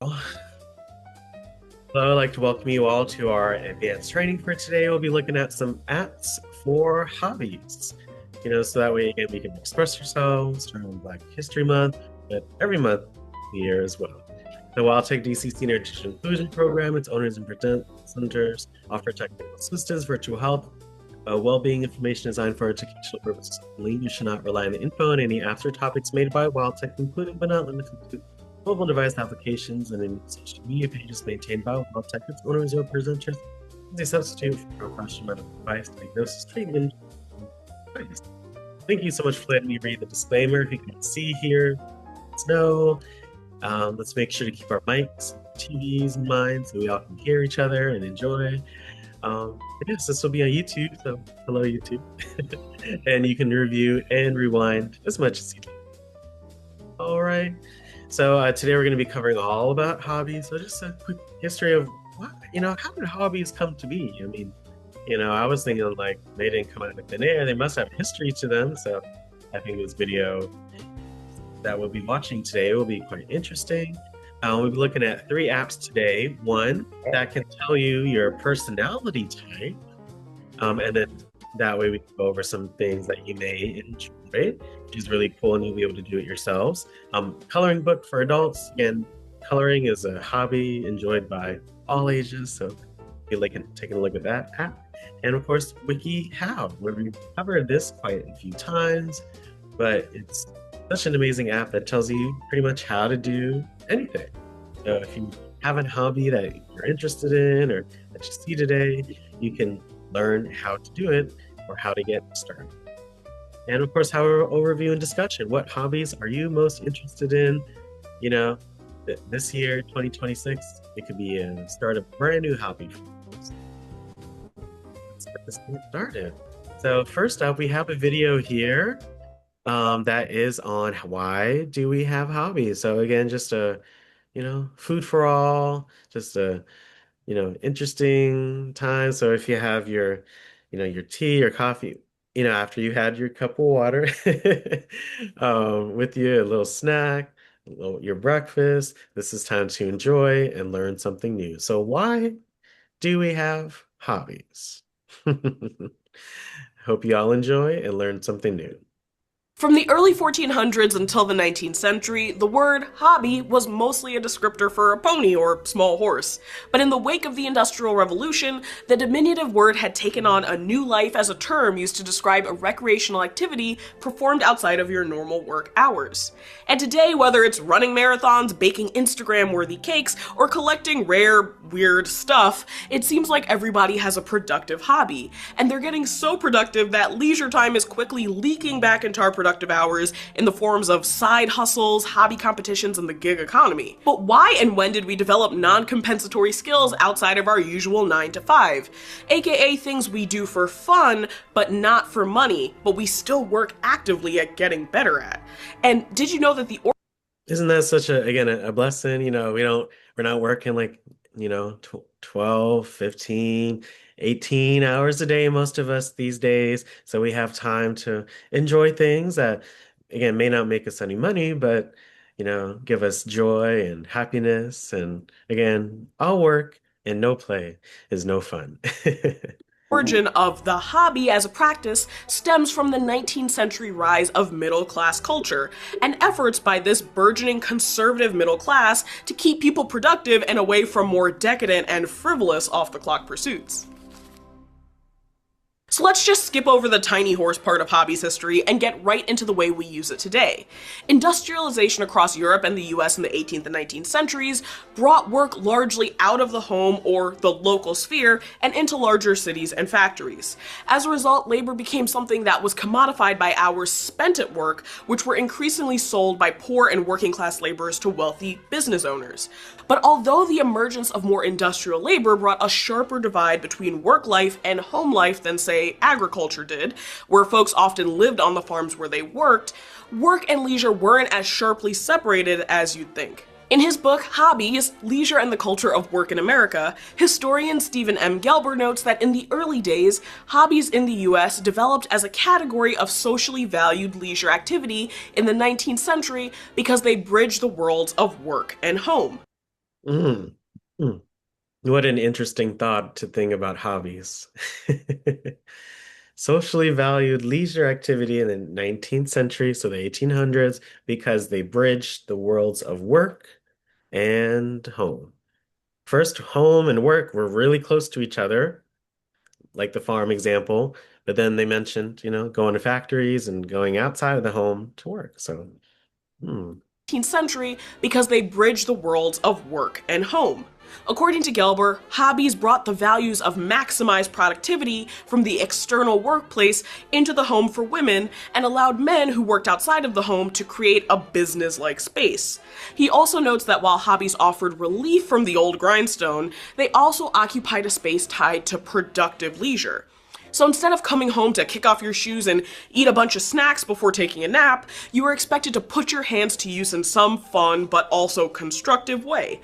Hello, I'd like to welcome you all to our advanced training for today. We'll be looking at some apps for hobbies. So that way again we can express ourselves during Black History Month, but every month of the year as well. The WildTech DC Senior Digital Inclusion Program, its owners and presenters offer technical assistance, virtual help, well-being information designed for educational purposes only. You should not rely on the info on any apps or topics made by WildTech, including but not limited to mobile device applications and in social media pages maintained by WildTech, its owners or presenters as a substitute for professional medical advice, diagnosis, treatment. Thank you so much for letting me read the disclaimer. If you can see here, let's know. Let's make sure to keep our mics, TVs in mind so we all can hear each other and enjoy. Yes, this will be on YouTube, so hello YouTube. And you can review and rewind as much as you like. All right. So today we're going to be covering all about hobbies. So just a quick history of how did hobbies come to be? I mean, I was thinking like they didn't come out of thin air. They must have history to them. So I think this video that we'll be watching today will be quite interesting. We'll be looking at 3 apps today. One that can tell you your personality type. And then that way we can go over some things that you may enjoy, which is really cool, and you'll be able to do it yourselves. Coloring book for adults. Again, coloring is a hobby enjoyed by all ages, so you're taking a look at that app. And of course, WikiHow, where we've covered this quite a few times, but it's such an amazing app that tells you pretty much how to do anything. So if you have a hobby that you're interested in or that you see today, you can learn how to do it or how to get started. And of course, our overview and discussion. What hobbies are you most interested in? This year, 2026, it could be a start of a brand new hobby for us. Let's get this thing started. So first up, we have a video here that is on why do we have hobbies. So again, just food for all, just a interesting time. So if you have your tea or coffee, after you had your cup of water, with you, a little snack, your breakfast, this is time to enjoy and learn something new. So why do we have hobbies? Hope you all enjoy and learn something new. From the early 1400s until the 19th century, the word hobby was mostly a descriptor for a pony or small horse. But in the wake of the Industrial Revolution, the diminutive word had taken on a new life as a term used to describe a recreational activity performed outside of your normal work hours. And today, whether it's running marathons, baking Instagram-worthy cakes, or collecting rare, weird stuff, it seems like everybody has a productive hobby. And they're getting so productive that leisure time is quickly leaking back into our productive hours in the forms of side hustles, hobby competitions, and the gig economy. But why and when did we develop non-compensatory skills outside of our usual 9 to 5? AKA things we do for fun, but not for money, but we still work actively at getting better at. And did you know that the Isn't that such a blessing? We're not working like, 12, 15, 18 hours a day, most of us these days. So we have time to enjoy things that, again, may not make us any money, but, give us joy and happiness. And again, all work and no play is no fun. origin of the hobby as a practice stems from the 19th century rise of middle-class culture, and efforts by this burgeoning conservative middle class to keep people productive and away from more decadent and frivolous off-the-clock pursuits. So let's just skip over the tiny horse part of hobbies history and get right into the way we use it today. Industrialization across Europe and the US in the 18th and 19th centuries brought work largely out of the home or the local sphere and into larger cities and factories. As a result, labor became something that was commodified by hours spent at work, which were increasingly sold by poor and working class laborers to wealthy business owners. But although the emergence of more industrial labor brought a sharper divide between work life and home life than, say, agriculture did, where folks often lived on the farms where they worked, work and leisure weren't as sharply separated as you'd think. In his book, Hobbies, Leisure and the Culture of Work in America, historian Stephen M. Gelber notes that in the early days, hobbies in the US developed as a category of socially valued leisure activity in the 19th century because they bridged the worlds of work and home. Mm. Mm. What an interesting thought to think about hobbies. Socially valued leisure activity in the 19th century, so the 1800s, because they bridged the worlds of work and home. First, home and work were really close to each other, like the farm example, but then they mentioned, going to factories and going outside of the home to work. So, hmm. 18th century because they bridged the worlds of work and home. According to Gelber, hobbies brought the values of maximized productivity from the external workplace into the home for women and allowed men who worked outside of the home to create a business like space. He also notes that while hobbies offered relief from the old grindstone, they also occupied a space tied to productive leisure. So instead of coming home to kick off your shoes and eat a bunch of snacks before taking a nap, you were expected to put your hands to use in some fun but also constructive way.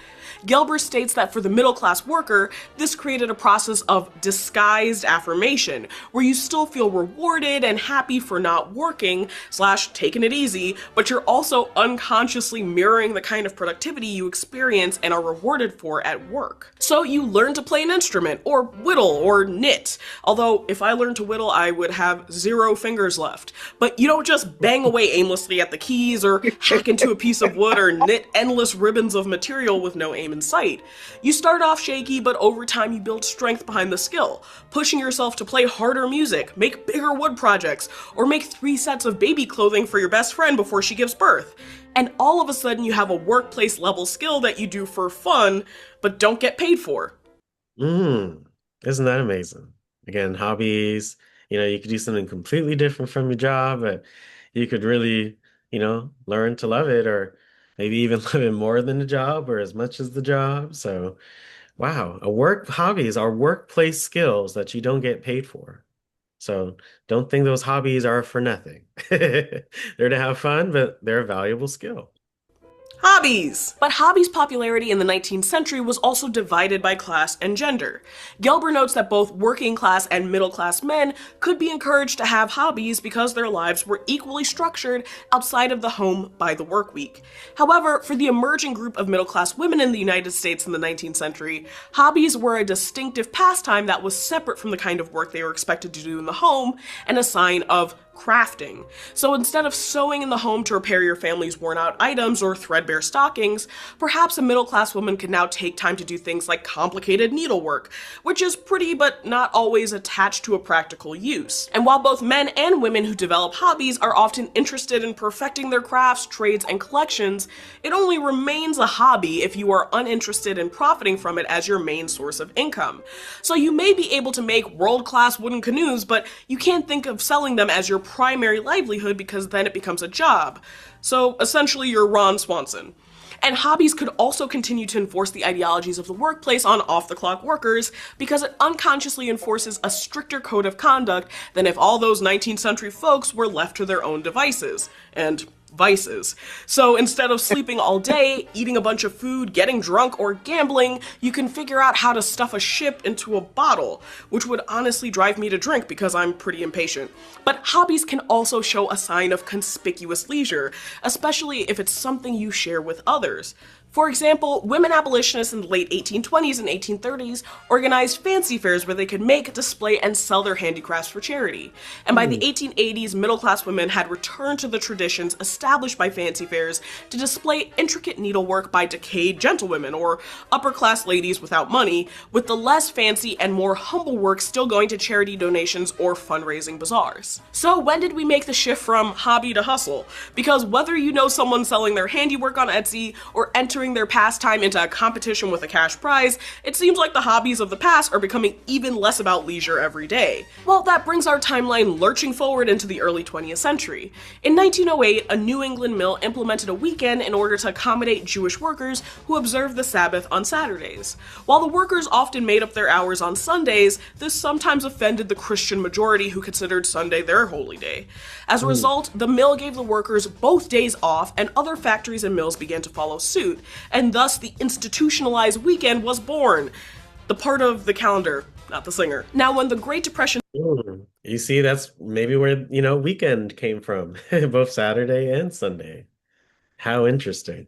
Gelber states that for the middle class worker, this created a process of disguised affirmation, where you still feel rewarded and happy for not working slash taking it easy, but you're also unconsciously mirroring the kind of productivity you experience and are rewarded for at work. So you learn to play an instrument, or whittle, or knit. Although, if I learned to whittle, I would have 0 fingers left. But you don't just bang away aimlessly at the keys, or hack into a piece of wood, or knit endless ribbons of material with no aim in sight. You start off shaky, but over time you build strength behind the skill, pushing yourself to play harder music, make bigger wood projects, or make 3 sets of baby clothing for your best friend before she gives birth. And all of a sudden you have a workplace level skill that you do for fun, but don't get paid for. Mm. Isn't that amazing? Again, hobbies, you could do something completely different from your job, but you could really, learn to love it or maybe even love it more than the job or as much as the job. So, wow, hobbies are workplace skills that you don't get paid for. So don't think those hobbies are for nothing. They're to have fun, but they're a valuable skill. Hobbies! But hobbies' popularity in the 19th century was also divided by class and gender. Gelber notes that both working class and middle class men could be encouraged to have hobbies because their lives were equally structured outside of the home by the work week. However, for the emerging group of middle class women in the United States in the 19th century, hobbies were a distinctive pastime that was separate from the kind of work they were expected to do in the home and a sign of crafting. So instead of sewing in the home to repair your family's worn out items or threadbare stockings, perhaps a middle class woman could now take time to do things like complicated needlework, which is pretty but not always attached to a practical use. And while both men and women who develop hobbies are often interested in perfecting their crafts, trades, and collections, it only remains a hobby if you are uninterested in profiting from it as your main source of income. So you may be able to make world-class wooden canoes, but you can't think of selling them as your primary livelihood because then it becomes a job. So essentially, you're Ron Swanson. And hobbies could also continue to enforce the ideologies of the workplace on off-the-clock workers because it unconsciously enforces a stricter code of conduct than if all those 19th century folks were left to their own devices. And vices. So instead of sleeping all day, eating a bunch of food, getting drunk, or gambling, you can figure out how to stuff a ship into a bottle, which would honestly drive me to drink because I'm pretty impatient. But hobbies can also show a sign of conspicuous leisure, especially if it's something you share with others. For example, women abolitionists in the late 1820s and 1830s organized fancy fairs where they could make, display, and sell their handicrafts for charity. And by the 1880s, middle-class women had returned to the traditions established by fancy fairs to display intricate needlework by decayed gentlewomen or upper-class ladies without money, with the less fancy and more humble work still going to charity donations or fundraising bazaars. So when did we make the shift from hobby to hustle? Because whether you know someone selling their handiwork on Etsy or entering their pastime into a competition with a cash prize, it seems like the hobbies of the past are becoming even less about leisure every day. Well, that brings our timeline lurching forward into the early 20th century. In 1908, a New England mill implemented a weekend in order to accommodate Jewish workers who observed the Sabbath on Saturdays. While the workers often made up their hours on Sundays, this sometimes offended the Christian majority who considered Sunday their holy day. As a result, the mill gave the workers both days off, and other factories and mills began to follow suit, and thus the institutionalized weekend was born. The part of the calendar, not the singer. Now, when the Great Depression You see, that's maybe where, weekend came from, both Saturday and Sunday. How interesting.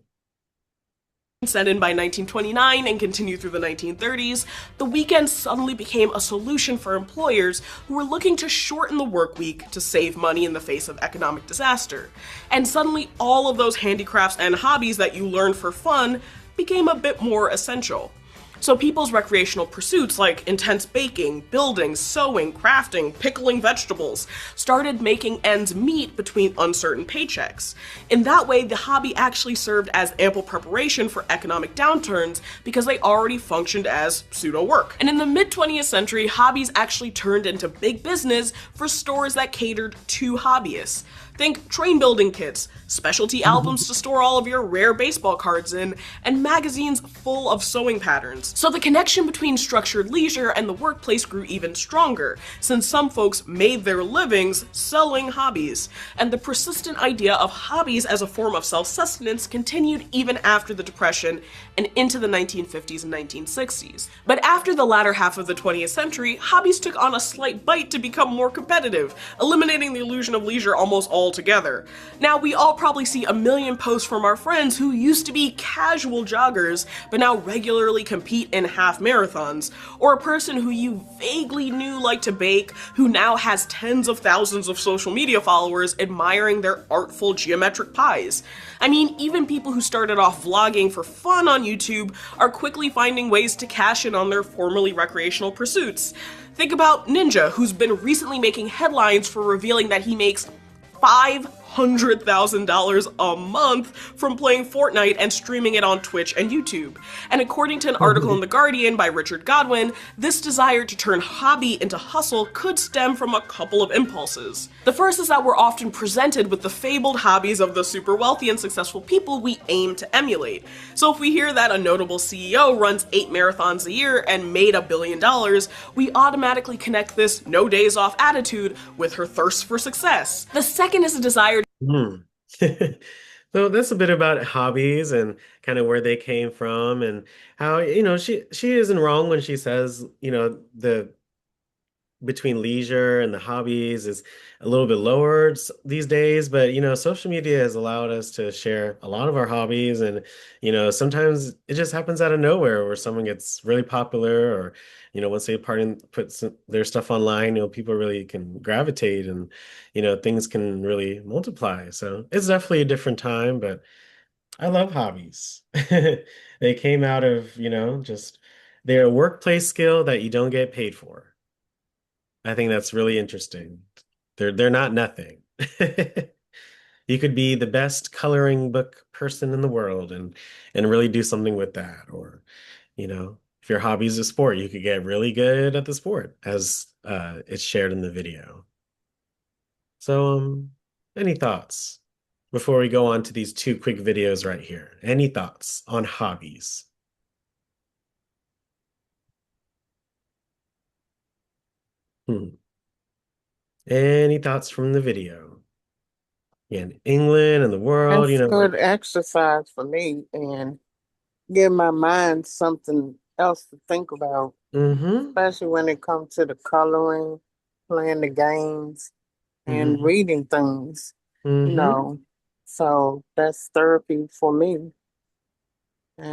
Set in by 1929 and continued through the 1930s, the weekend suddenly became a solution for employers who were looking to shorten the work week to save money in the face of economic disaster. And suddenly, all of those handicrafts and hobbies that you learned for fun became a bit more essential. So people's recreational pursuits like intense baking, building, sewing, crafting, pickling vegetables started making ends meet between uncertain paychecks. In that way, the hobby actually served as ample preparation for economic downturns because they already functioned as pseudo work. And in the mid 20th century, hobbies actually turned into big business for stores that catered to hobbyists. Think train building kits, specialty albums to store all of your rare baseball cards in, and magazines full of sewing patterns. So the connection between structured leisure and the workplace grew even stronger, since some folks made their livings selling hobbies. And the persistent idea of hobbies as a form of self-sustenance continued even after the Depression and into the 1950s and 1960s. But after the latter half of the 20th century, hobbies took on a slight bite to become more competitive, eliminating the illusion of leisure almost altogether. Now, we all probably see a million posts from our friends who used to be casual joggers, but now regularly compete in half marathons, or a person who you vaguely knew liked to bake, who now has tens of thousands of social media followers admiring their artful geometric pies. I mean, even people who started off vlogging for fun on YouTube are quickly finding ways to cash in on their formerly recreational pursuits. Think about Ninja, who's been recently making headlines for revealing that he makes $500,000 a month from playing Fortnite and streaming it on Twitch and YouTube. And according to an article in The Guardian by Richard Godwin, this desire to turn hobby into hustle could stem from a couple of impulses. The first is that we're often presented with the fabled hobbies of the super wealthy and successful people we aim to emulate. So if we hear that a notable CEO runs 8 marathons a year and made $1 billion, we automatically connect this no days off attitude with her thirst for success. The second is a desire. Hmm. So that's a bit about hobbies and kind of where they came from and how, she isn't wrong when she says, the between leisure and the hobbies is a little bit lower these days, but social media has allowed us to share a lot of our hobbies, and sometimes it just happens out of nowhere where someone gets really popular, or once they put their stuff online, people really can gravitate, and things can really multiply. So it's definitely a different time, but I love hobbies. They came out of, just they're a workplace skill that you don't get paid for. I think that's really interesting. They're not nothing. You could be the best coloring book person in the world and really do something with that. Or, if your hobby is a sport, you could get really good at the sport, as it's shared in the video. So, any thoughts before we go on to these two quick videos right here? Any thoughts on hobbies? Hmm. Any thoughts from the video? In England and the world, That's like, good exercise for me and give my mind something else to think about, mm-hmm, especially when it comes to the coloring, playing the games, and mm-hmm, reading things, you mm-hmm. know. So that's therapy for me.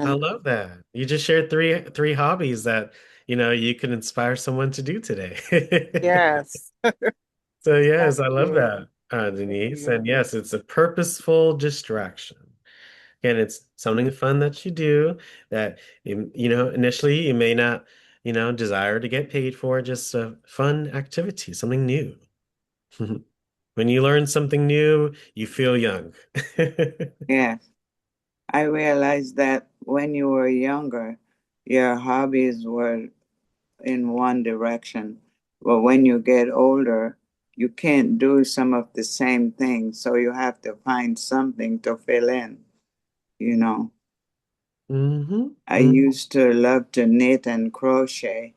I And love that. You just shared three hobbies that, you can inspire someone to do today. yes, So thank yes, I love you. that, Thank Denise. you. And yes, it's a purposeful distraction. And it's something fun that you do that, initially you may not, desire to get paid for, just a fun activity, something new. When you learn something new, you feel young. Yes, I realized that when you were younger, your hobbies were in one direction. But when you get older, you can't do some of the same things. So you have to find something to fill in, you know. I Hmm. used to love to knit and crochet,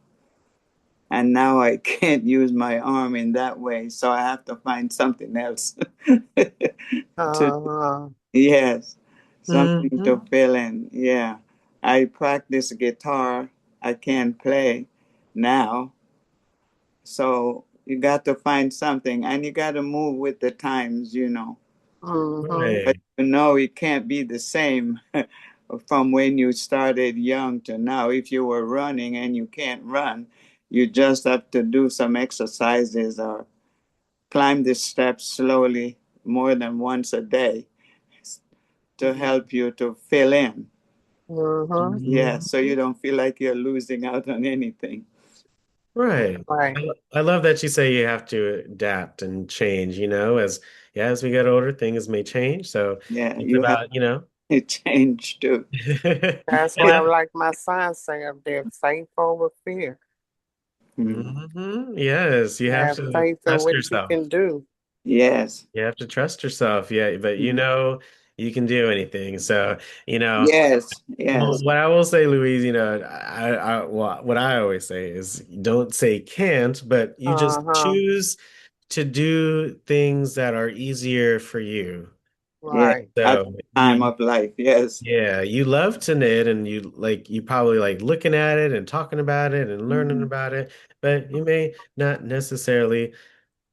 and now I can't use my arm in that way. So I have to find something else to. Uh, Yes, something to Hmm. fill in. Yeah. I practice guitar. I can't play now. So you got to find something and you got to move with the times, you know. mm-hmm. But Right. you know it can't be the same from when you started young to now. If you were running and you can't run, you just have to do some exercises or climb the steps slowly more than once a day to help you to fill in. Mm-hmm. Yeah, so you don't feel like you're losing out on anything. Right. Right. I love that you say you have to adapt and change, as yeah, as we get older, things may change. So Yeah, it's you have about, to change too. That's and why I like my sign say up there, faith over fear. yes, you have Have to faith in trust what you yourself. can do. Yes. You have to trust yourself. Yeah, but you can do anything. So, you know, Yes. Yes. what I will say, Louise, what I always say is don't say can't, but you just Uh-huh. choose to do things that are easier for you. Yeah. Right. At So the time you, of life. Yes. yeah, you love to knit and you probably like looking at it and talking about it and learning Mhm. about it, but you may not necessarily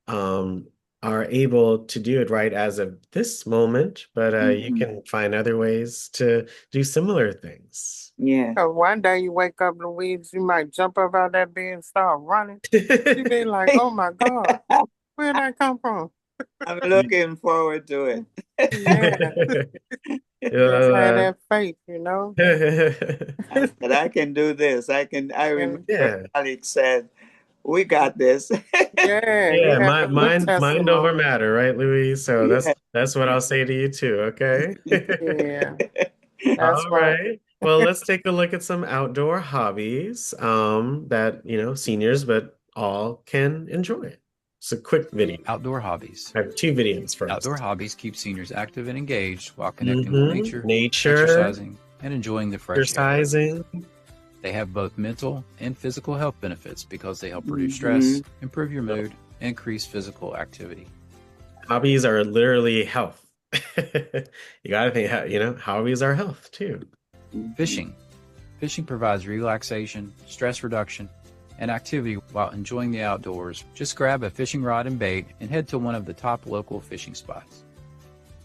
um, are able to do it right as of this moment, but you Mhm. can find other ways to do similar things. Yeah. So one day you wake up, Louise, you might jump up out that bed and start running. You be like, oh my God, where'd that come from? I'm looking forward to it. Yeah. Just have Uh, that faith, you know? I said, I can do this. I remember And yeah, Alex said, we got this. yeah, he yeah, had a good mind over testimony. matter, right, Louise? So Yeah. that's what I'll say to you too, okay? Yeah, that's All right. right. Well, let's take a look at some outdoor hobbies that, seniors but all can enjoy. It's a quick video. Outdoor hobbies. I have two videos Outdoor first. hobbies keep seniors active and engaged while connecting with nature, Nature, exercising, and enjoying the fresh air. exercising. They have both mental and physical health benefits because they help reduce Mhm. stress, improve your mood, and increase physical activity. Hobbies are literally health. You gotta think, hobbies are health too. Fishing. Fishing provides relaxation, stress reduction, and activity while enjoying the outdoors. Just grab a fishing rod and bait and head to one of the top local fishing spots.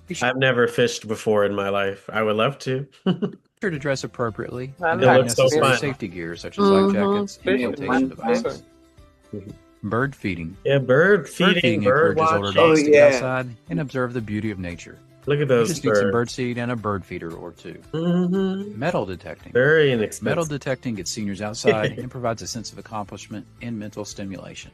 Be I've never fished before in my life. I would love to. sure to dress appropriately I and It pack like looks so necessary fun. fishing. safety gear such as life jackets and Fishing my flotation favorite. devices. Bird feeding. Yeah, bird Bird feeding, feeding bird encourages older Oh, dogs watching. to get yeah. outside and observe the beauty of nature. Look at You those just need some birds. birdseed and a bird feeder or two. Hmm. Metal detecting. Very Metal inexpensive. detecting gets seniors outside and provides a sense of accomplishment and mental stimulation.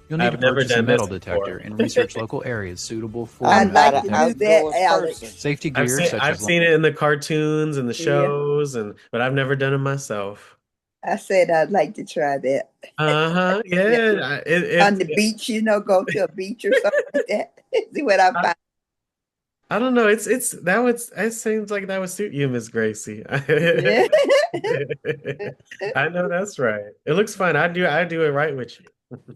You'll need I've to never purchase a done metal this detector before. and research local areas suitable for I'm I'd metal not like an to detecting. do that, outdoors Alex. person. Safety gear such I've as seen it in the cartoons and the Yeah, shows, but I've never done it myself. I said I'd like to try that. Uh-huh. Yeah, Yeah. on the beach, go to a beach or something like that. See what I I, find. I don't know. It seems like that would suit you, Miss Gracie. Yeah. I know that's right. It looks fun. I do it right with you.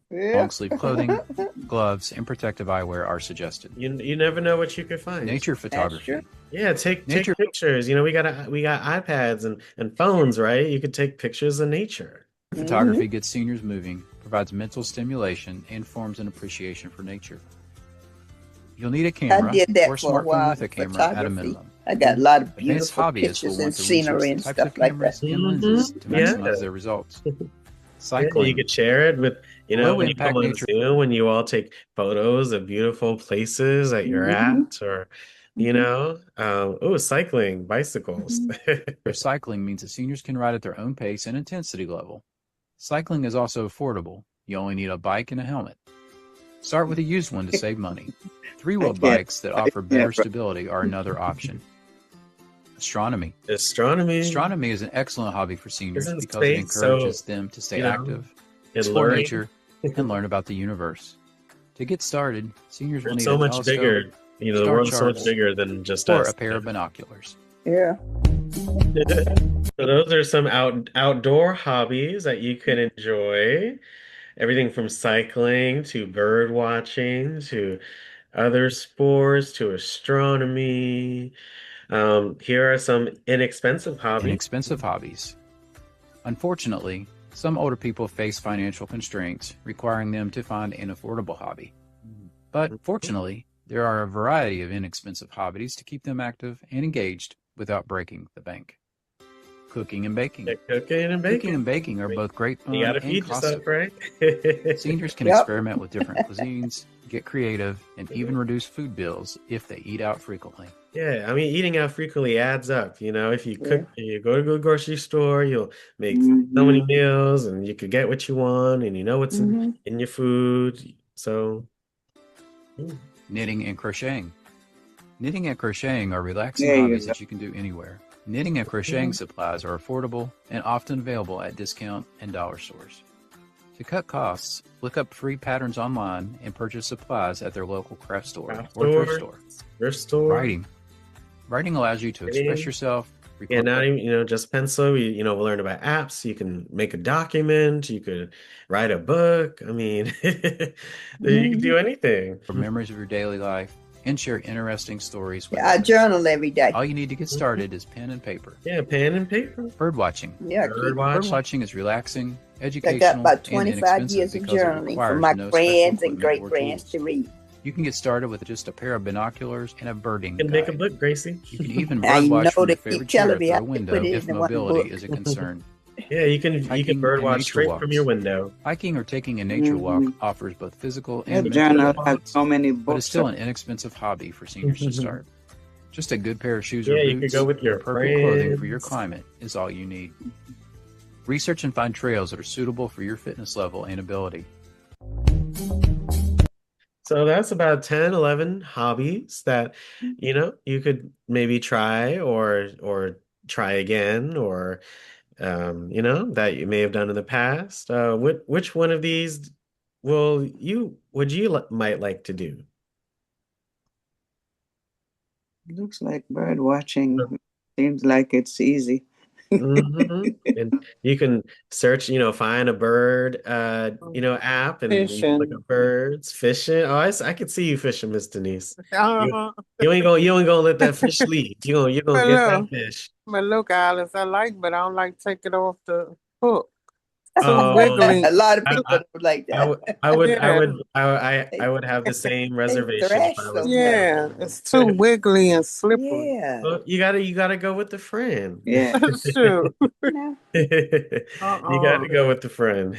Yeah. long sleeve clothing, gloves, and protective eyewear are suggested. You never know what you could find. Nature That's true. photography. Yeah, take Nature pictures. We got iPads and phones, right? You could take pictures of nature. Hmm. photography gets seniors moving, provides mental stimulation, and forms an appreciation for nature. You'll need a I camera did or a that for a smartphone while, with a camera at a photography. minimum. I got a lot of Advanced beautiful hobbyists will pictures and want to research scenery the and types of stuff like that. cameras and lenses to Yeah. maximize their results. Yeah, you Cycling. could share it with, Low when you come impact on nature. Zoom, when you all take photos of beautiful places that you're Hmm. at, or, Hmm. cycling, bicycles. Hmm. Cycling means that seniors can ride at their own pace and intensity level. Cycling is also affordable. You only need a bike and a helmet. Start with a used one to save money. Three-wheeled can't- bikes that offer better stability are another option. Astronomy. Astronomy, Astronomy is an excellent hobby for seniors Isn't because it space so, encourages them to stay active, explore alluring. nature, and learn about the universe. To get started, seniors will It's need so a much telescope bigger. The star world's so much charts, bigger than just or us. a pair of binoculars. Yeah. So those are some outdoor hobbies that you can enjoy. Everything from cycling to bird watching to other sports to astronomy. Here are some inexpensive hobbies. Inexpensive hobbies. Unfortunately, some older people face financial constraints requiring them to find an affordable hobby. But fortunately, there are a variety of inexpensive hobbies to keep them active and engaged without breaking the bank. Cooking and baking. Yeah, cooking and Cooking baking. and baking are both great You fun gotta and feed cost yourself, right? Seniors can Yep. experiment with different cuisines, get creative, and even reduce food bills if they eat out frequently. Yeah, I mean, eating out frequently adds up. If you Yeah. cook, you go to the grocery store, you'll make so many Mhm. meals, and you could get what you want, and you know what's Hmm. in your food. So, mm, Knitting and crocheting. Knitting and crocheting are relaxing There you hobbies go. that you can do anywhere. Knitting and crocheting supplies are affordable and often available at discount and dollar stores. To cut costs, look up free patterns online and purchase supplies at their local craft store craft or thrift store, store. thrift store. Writing. Writing allows you to express Knitting. yourself, Yeah, record not even, just pencil. We'll learn about apps. You can make a document. You could write a book. I mean, you can Hmm. do anything. memories of your daily life, and share interesting stories with Yeah, I others. journal every day. All you need to get started is pen and paper. Yeah, pen and paper. Birdwatching. Yeah, Bird keep. watching. Birdwatching is relaxing, I got educational, about and 25 inexpensive years of because it journaling from requires my no special grands and equipment great or grands tools. to read. You can get started with just a pair of binoculars and a birding You can make a guide. book, Gracie. You can even I birdwatch know from they your favorite keep chair telling me through I a have to window put it if in one mobility book. is a concern. Yeah, you can Hiking bird and watch nature straight walks. from your window. Hiking or taking a nature walk Mhm. offers both physical That and mental journal has benefits, so many but it's books. still an inexpensive hobby for seniors to start. Just a good pair of shoes or Yeah, you could boots go with and your appropriate clothing for your friends. climate is all you need. Research and find trails that are suitable for your fitness level and ability. So that's about 10, 11 hobbies that, you could maybe try or try again or that you may have done in the past. Which one of these would you might like to do? Looks like bird watching. Seems like it's easy. And you can search, find a bird, app and you can look Fishing. at birds, fishing. Oh, I could see you fishing, Miss Denise. You, Uh-huh. you ain't gonna let that fish leave. You're gonna But get that look, fish. but look, Alice, I like, but I don't like take it off the hook. Too Um, wiggly. A lot of I, people I, don't like I would, that. I would, I Yeah, would, I They, would have the same they reservation if thrash I so was you. much. yeah, it's too wiggly and slippery. Yeah. Well, you gotta go with the friend. Yeah. That's true. No. You got Uh-uh. to go with the friend.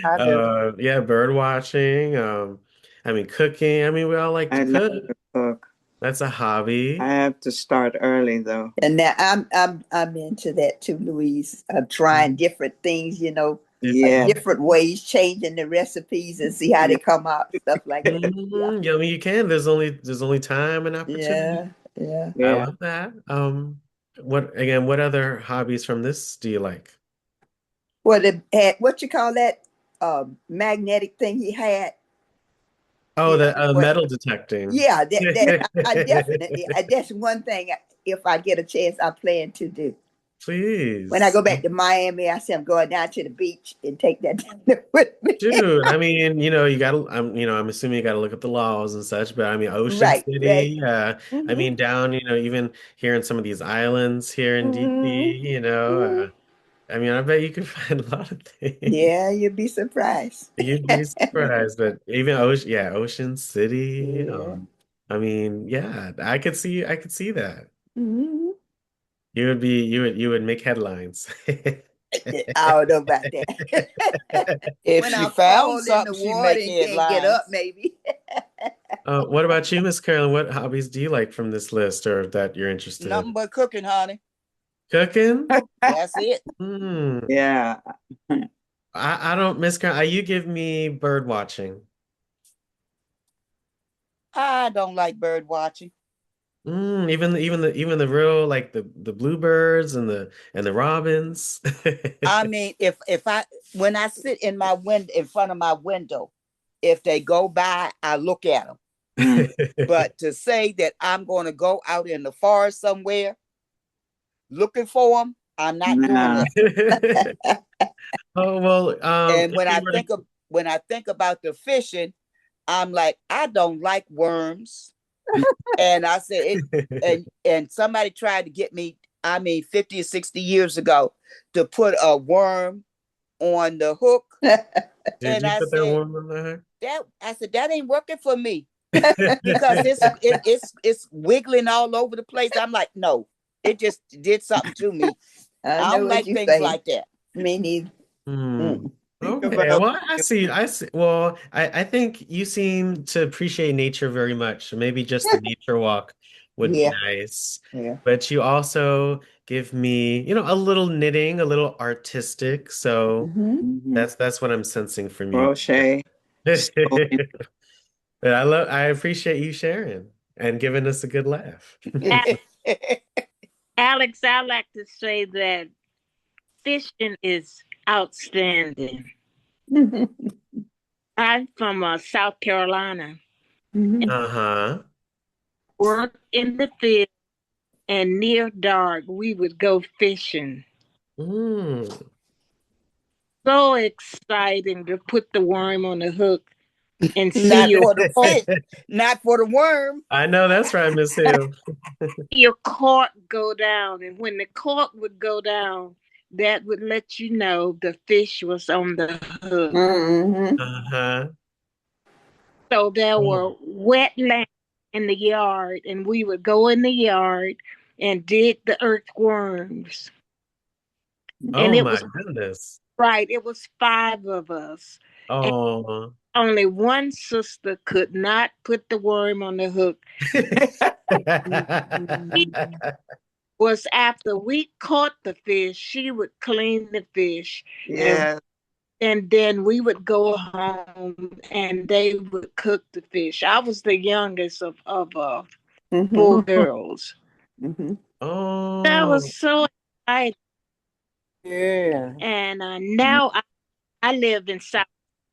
I do. Yeah, bird watching. I mean, cooking. I mean, we all like to I like cook. to cook. That's a hobby. I have to start early though. And now I'm into that too, Louise. I'm trying different things, Different. Yeah. different ways, changing the recipes and see how they come out, stuff like that. Yeah. Yeah, I mean, you can. There's only time and opportunity. Yeah. Yeah. I Yeah. love that. What other hobbies from this do you like? What it had, what you call that magnetic thing he had? Oh, Yeah. the What? metal detecting. Yeah. I definitely. That's one thing. If I get a chance, I plan to do. When I Please. go back to Miami, I say I'm going down to the beach and take that down there with me. Dude, I mean, I'm assuming you gotta look at the laws and such, but I mean, Ocean Right. Right. City, I Hmm. mean, down, even here in some of these islands here in Hmm. DC, I mean, I bet you can find a lot of things. Yeah, you'd be surprised. You'd be surprised, but even Ocean City, Yeah. I mean, yeah, I could see that. Hmm. You would make headlines. I don't know about that. If When she I found fall in the something, she water make and can't get up, headlines. maybe. What about you, Miss Carolyn? What hobbies do you like from this list or that you're interested Nothing in? but cooking, honey. Cooking? That's it. Hmm. Yeah. I don't, Miss Carolyn, you give me bird watching. I don't like bird watching. Even the real like the bluebirds and the robins. I mean, if I when I sit in my window in front of my window, if they go by, I look at them. Mm. But to say that I'm going to go out in the forest somewhere looking for them, I'm not doing Nah. that. Oh well, And if you were when I think about the fishing, I'm like, I don't like worms. And I said it, to, and somebody tried to get me, I mean, 50 or 60 years ago, to put a worm on the hook. did And you I put that said, one on there? that ain't working for me. because it's wiggling all over the place. I'm like, no, it just did something to me. I don't like things like that. Me neither. Hmm. Think Okay. about Well, I see. I see. Well, I think you seem to appreciate nature very much. Maybe just the nature walk would be Yeah, nice. yeah. But you also give me, a little knitting, a little artistic. So Hmm. mhm. that's what I'm sensing from you. Crochet, sewing. But I appreciate you sharing and giving us a good laugh. A- Alex, I like to say that fishing is outstanding. I'm from South Carolina. Hmm. Uh-huh. Work in the field, and near dark, we would go fishing. Mm. So exciting to put the worm on the hook and see Not your for the cork, fish, not for the worm. I know that's right, Miss Hill. your cork go down. And when the cork would go down, that would let you know the fish was on the hook. Hmm. Uh-huh. So there Oh, were wetlands in the yard, and we would go in the yard and dig the earthworms. And oh it my was goodness. right, it was five of us. And Oh. only one sister could not put the worm on the hook. She was after we caught the fish, she would clean the fish and Yeah. and then we would go home and they would cook the fish. I was the youngest of Hmm. four girls. Hmm. That was Oh. so exciting. Yeah. And now I live in South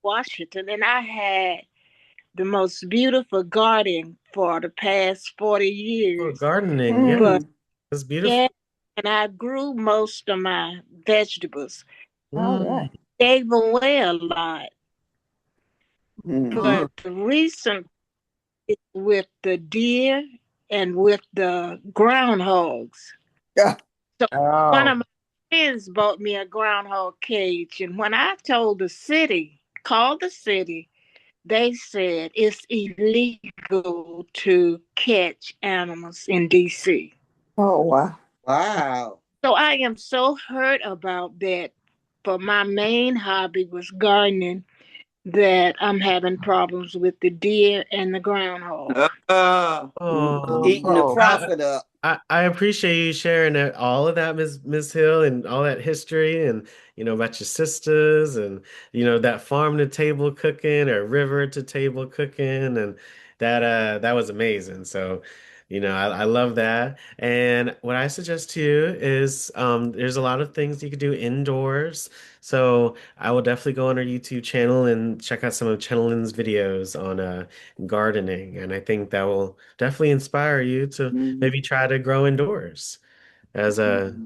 Washington and I had the most beautiful garden for the past 40 Oh, years. gardening. But Yes. Mm. That's yeah, beautiful. and I grew most of my vegetables. All right. Mm. Gave away a lot. Mm-hmm. But the recent is with the deer and with the groundhogs. Yeah. So one Oh. of my friends bought me a groundhog cage, and when I told the city, called the city, they said it's illegal to catch animals in DC. Oh wow. Wow. So I am so hurt about that. For my main hobby was gardening, that I'm having problems with the deer and the groundhog. Oh. Eating the Oh. profit up. I appreciate you sharing all of that, Miss Hill, and all that history, and about your sisters, and that farm to table cooking or river to table cooking, and that was amazing. So, I love that. And what I suggest to you is there's a lot of things you could do indoors. So I will definitely go on our YouTube channel and check out some of Chenelyn's videos on gardening, and I think that will definitely inspire you to Mhm. maybe try to grow indoors, as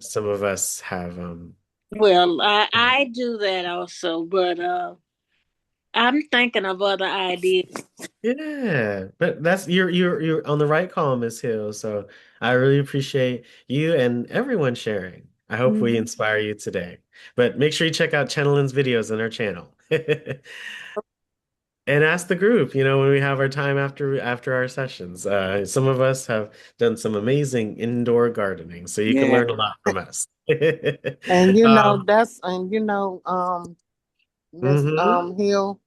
some of us have. Well, I do that also, but I'm thinking of other ideas. Yeah, but that's you're on the right call, Miss Hill. So I really appreciate you and everyone sharing. I hope we Mhm. inspire you today. But make sure you check out Channelin's videos on our channel. And ask the group, when we have our time after our sessions. Some of us have done some amazing indoor gardening, so you can Yeah. learn a lot from us. And Um, Miss mhm. Hill,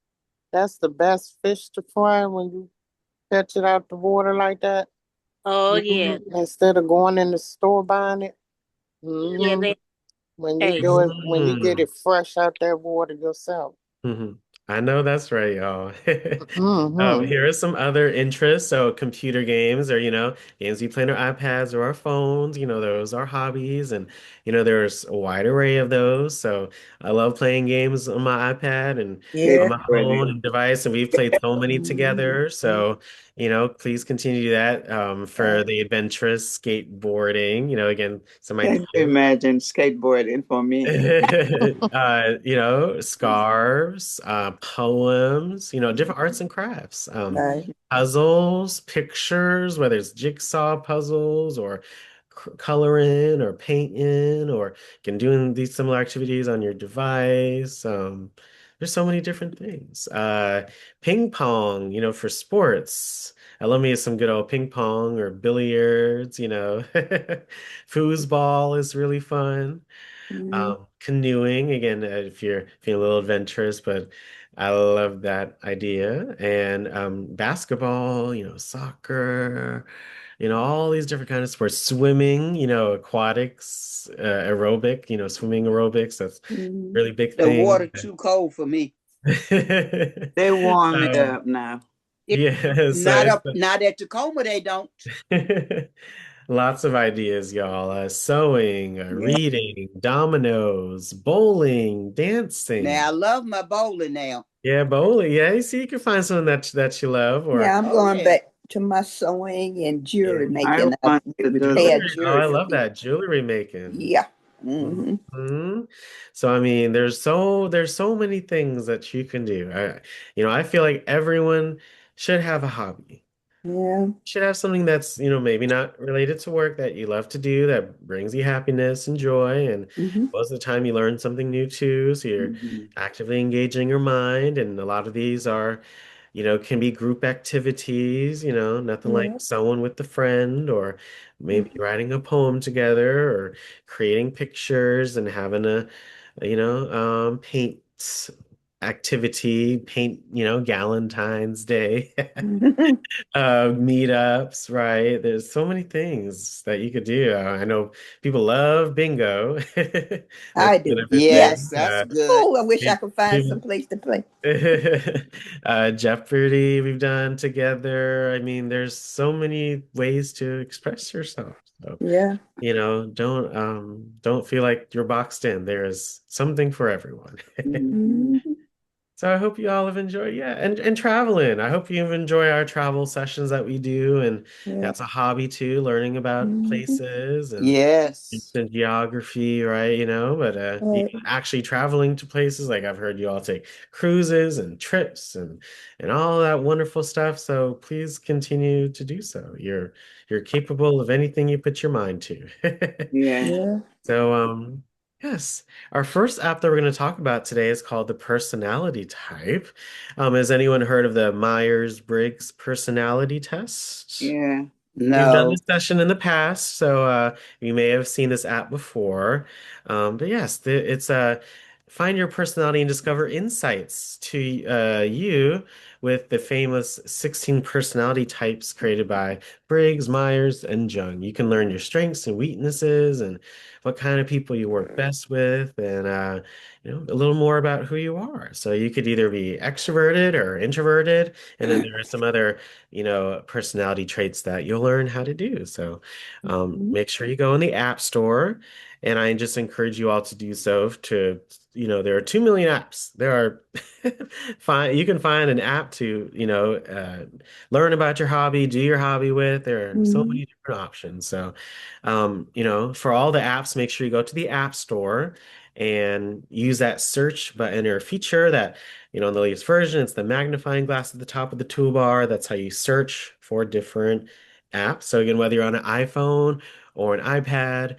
that's the best fish to fry when you catch it out the water like that. Oh yeah, Mhm. Instead of going in the store buying it. yeah. Hmm. They When you hey, do it, when you get Mm. it fresh out that water yourself. hmm I know that's right, y'all. Hmm. Here are some other interests. So computer games or, games we play on our iPads or our phones, those are hobbies. And, there's a wide array of those. So I love playing games on my iPad and on Yeah. my phone Skateboarding. and device. And we've played so many Mhm. together. So, please continue to do that for Right. the adventurous skateboarding. Again, some Can you ideas. imagine skateboarding for me? Scarves, poems, different arts and crafts, Right. puzzles, pictures, whether it's jigsaw puzzles or coloring or painting, or can doing these similar activities on your device. there's so many different things. Ping pong, for sports. I love me some good old ping pong or billiards. Foosball is really fun. Mm, Canoeing, again, if you're feeling a little adventurous, but I love that idea. And basketball, soccer, all these different kind of sports. Swimming, aquatics, aerobic, swimming aerobics. That's mm. really big The thing. water too cold for me. They warm it Um, up now. It, yeah, so not it's up, not at Tacoma. They don't. lots of ideas, y'all. Sewing, Yeah. reading, dominoes, bowling, Now I dancing. love my bowling now. Yeah, bowling. Yeah, you see, you can find something that you love, or Yeah, I'm Oh going yeah. back to my sewing and yeah, jewelry I making. I want to do prepared jewelry. that. Oh, jewelry I for love people. that jewelry making. Yeah. Hmm. hmm So I mean, there's so many things that you can do. I feel like everyone should have a hobby. Yeah. Should have something that's, maybe not related to work that you love to do that brings you happiness and joy. And Hmm. most of the time you learn something new too. So you're Mhm. actively engaging your mind. And a lot of these are, can be group activities, nothing like Yeah. someone with a friend or maybe Hmm. writing a poem together or creating pictures and having paint activity, paint, Galentine's Day. Meetups, right? There's so many things that you could do. I know people love bingo. That's I been do. a big Yes. Yes, thing. that's good. Oh, I wish I Pe- could find people- some place to play. Jeopardy we've done together. I mean, there's so many ways to express yourself. So, Yeah. don't feel like you're boxed in. There is something for everyone. Mhm. Hmm. So I hope you all have enjoyed, yeah, and traveling. I hope you enjoy our travel sessions that we do, and Yeah. that's a hobby too, learning about Hmm. places and Yes. and geography, right? But Right. actually traveling to places, like I've heard you all take cruises and trips and all that wonderful stuff. So please continue to do so. You're capable of anything you put your mind to. Yeah. Yeah. So, yes, our first app that we're going to talk about today is called the personality type. Has anyone heard of the Myers-Briggs personality test? Yeah. We've done this No. session in the past, so you may have seen this app before. But yes, it's find your personality and discover insights to you with the famous 16 personality types created by Briggs, Myers, and Jung. You can learn your strengths and weaknesses and what kind of people you work best with, and a little more about who you are. So you could either be extroverted or introverted, and then there are some other personality traits that you'll learn how to do. So Mhm. make sure you go in the App Store, and I just encourage you all to do so there are 2 million apps. There are you can find an app to, learn about your hobby, do your hobby with. There are so Mhm. many different options. So, for all the apps, make sure you go to the App Store and use that search button or feature that in the latest version, it's the magnifying glass at the top of the toolbar. That's how you search for different apps. So again, whether you're on an iPhone or an iPad,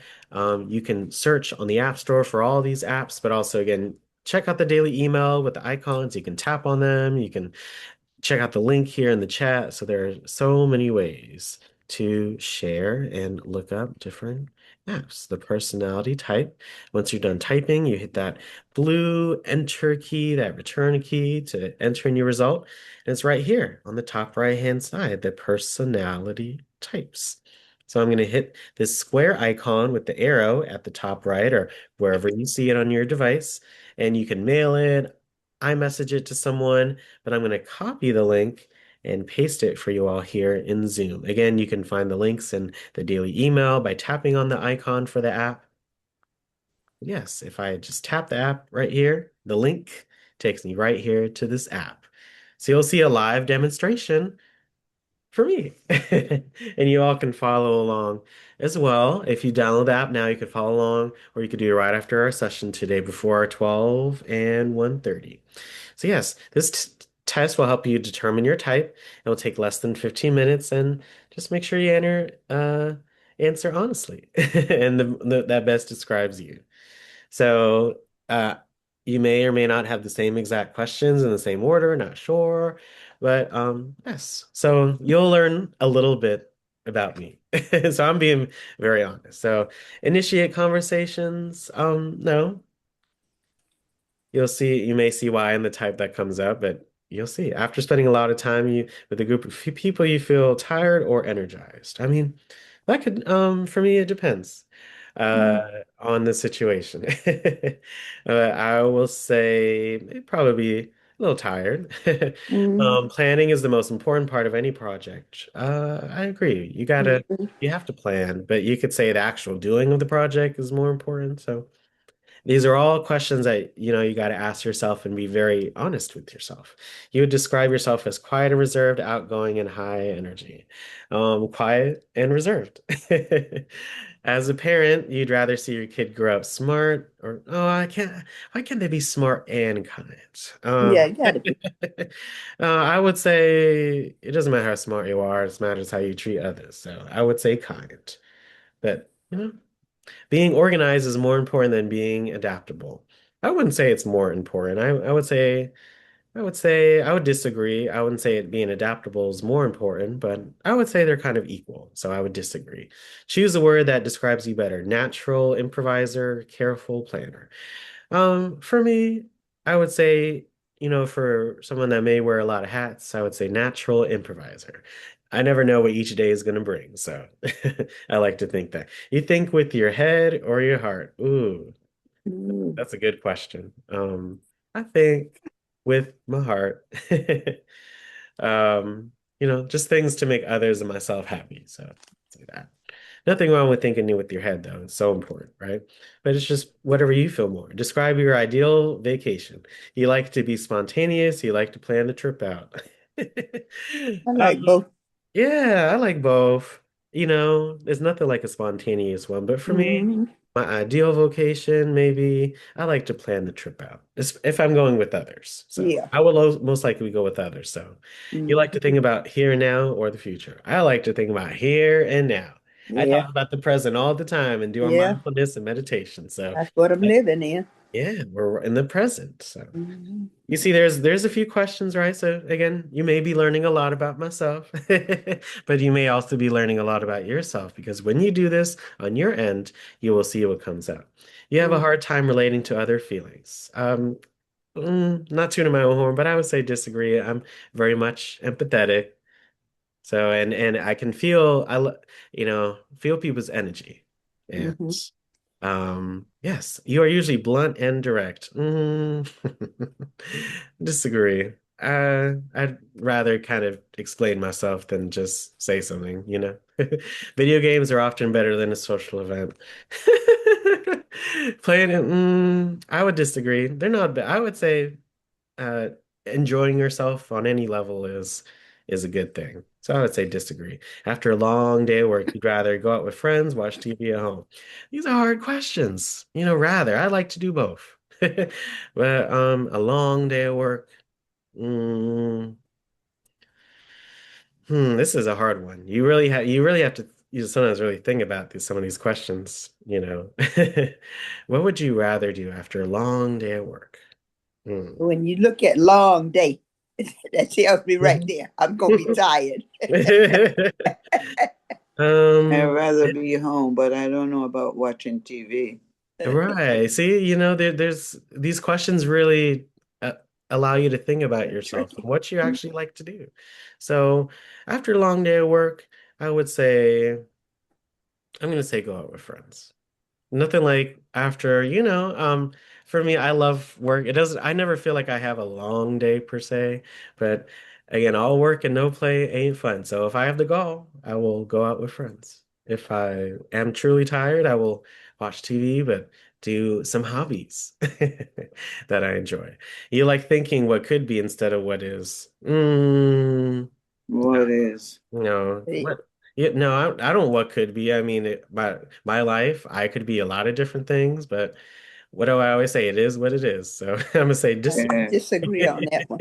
you can search on the App Store for all these apps, but also again, check out the daily email with the icons. You can tap on them. You can check out the link here in the chat. So there are so many ways to share and look up different apps. The personality type. Once you're done typing, you hit that blue enter key, that return key to enter in your result. And it's right here on the top right hand side, the personality types. So I'm going to hit this square icon with the arrow at the top right or wherever you see it on your device, and you can mail it, iMessage it to someone, but I'm going to copy the link and paste it for you all here in Zoom. Again, you can find the links in the daily email by tapping on the icon for the app. Yes, if I just tap the app right here, the link takes me right here to this app. So you'll see a live demonstration for me. And you all can follow along as well. If you download the app now, you could follow along, or you could do it right after our session today before our 12 and 1:30. So yes, this test will help you determine your type. It will take less than 15 minutes, and just make sure you answer honestly and that best describes you. So you may or may not have the same exact questions in the same order, not sure. But yes. So you'll learn a little bit about me. So I'm being very honest. So initiate conversations. No, you may see why in the type that comes up, but you'll see. After spending a lot of time with a group of people, you feel tired or energized. I mean, that could, for me, it depends on the situation. I will say probably a little tired. Mm-hmm. Planning is the most important part of any project. I agree. You have to plan, but you could say the actual doing of the project is more important. So. These are all questions that, you got to ask yourself and be very honest with yourself. You would describe yourself as quiet and reserved, outgoing and high energy. Quiet and reserved. As a parent, you'd rather see your kid grow up smart or, oh, why can't they be smart and kind? Yeah, you gotta be. I would say it doesn't matter how smart you are, it matters how you treat others. So I would say kind. But, being organized is more important than being adaptable. I wouldn't say it's more important. I would disagree. I wouldn't say it being adaptable is more important, but I would say they're kind of equal. So I would disagree. Choose a word that describes you better. Natural, improviser, careful, planner. For me, I would say, for someone that may wear a lot of hats, I would say natural improviser. I never know what each day is going to bring, so I like to think that. You think with your head or your heart? Ooh, Mm. that's a good question. I think with my heart. Just things to make others and myself happy. So say that. Nothing wrong with thinking with your head, though. It's so important, right? But it's just whatever you feel more. Describe your ideal vacation. You like to be spontaneous. You like to plan the trip out. I Uh, like both. yeah, I like both. There's nothing like a spontaneous one. But for me, Hmm. my ideal vocation, maybe I like to plan the trip out if I'm going with others. So Yeah. I will most likely go with others. So you like to Hmm. think about here and now or the future. I like to think about here and now. I Yeah. talk about the present all the time and do our Yeah. mindfulness and meditation. So That's what I'm uh, living in. yeah, we're in the present. So Hmm. you see, there's a few questions, right? So again, you may be learning a lot about myself, but you may also be learning a lot about yourself because when you do this on your end, you will see what comes out. You have a hard time relating to other feelings. Not tooting my own horn, but I would say disagree. I'm very much empathetic. So and I can feel people's energy. And Hmm. yes, you are usually blunt and direct. Disagree. I'd rather kind of explain myself than just say something. Video games are often better than a social event. Playing it, I would disagree. They're not bad. I would say uh, enjoying yourself on any level is a good thing. So I would say disagree. After a long day of work, you'd rather go out with friends, watch TV at home. These are hard questions. Rather, I like to do both. But a long day of work. Mm, this is a hard one. You really have to sometimes really think about some of these questions. What would you rather do after a long day of work? Hmm. When you look at long day, that tells me right there, I'm gonna be tired. I'd Um, rather be home, but I don't know about watching TV. right. See, there's these questions really allow you to think about They're yourself and tricky. what you actually like to do. So, after a long day of work, I would say I'm gonna say go out with friends. Nothing like after, for me, I love work. I never feel like I have a long day per se, but again, all work and no play ain't fun. So if I have the gall, I will go out with friends. If I am truly tired, I will watch TV, but do some hobbies that I enjoy. You like thinking what could be instead of what is. What is? No, Hey, what? Yeah, no, I don't what could be. I mean, my life, I could be a lot of different things, but what do I always say? It is what it is. So I'm gonna say I disagree. Yeah. disagree on that one.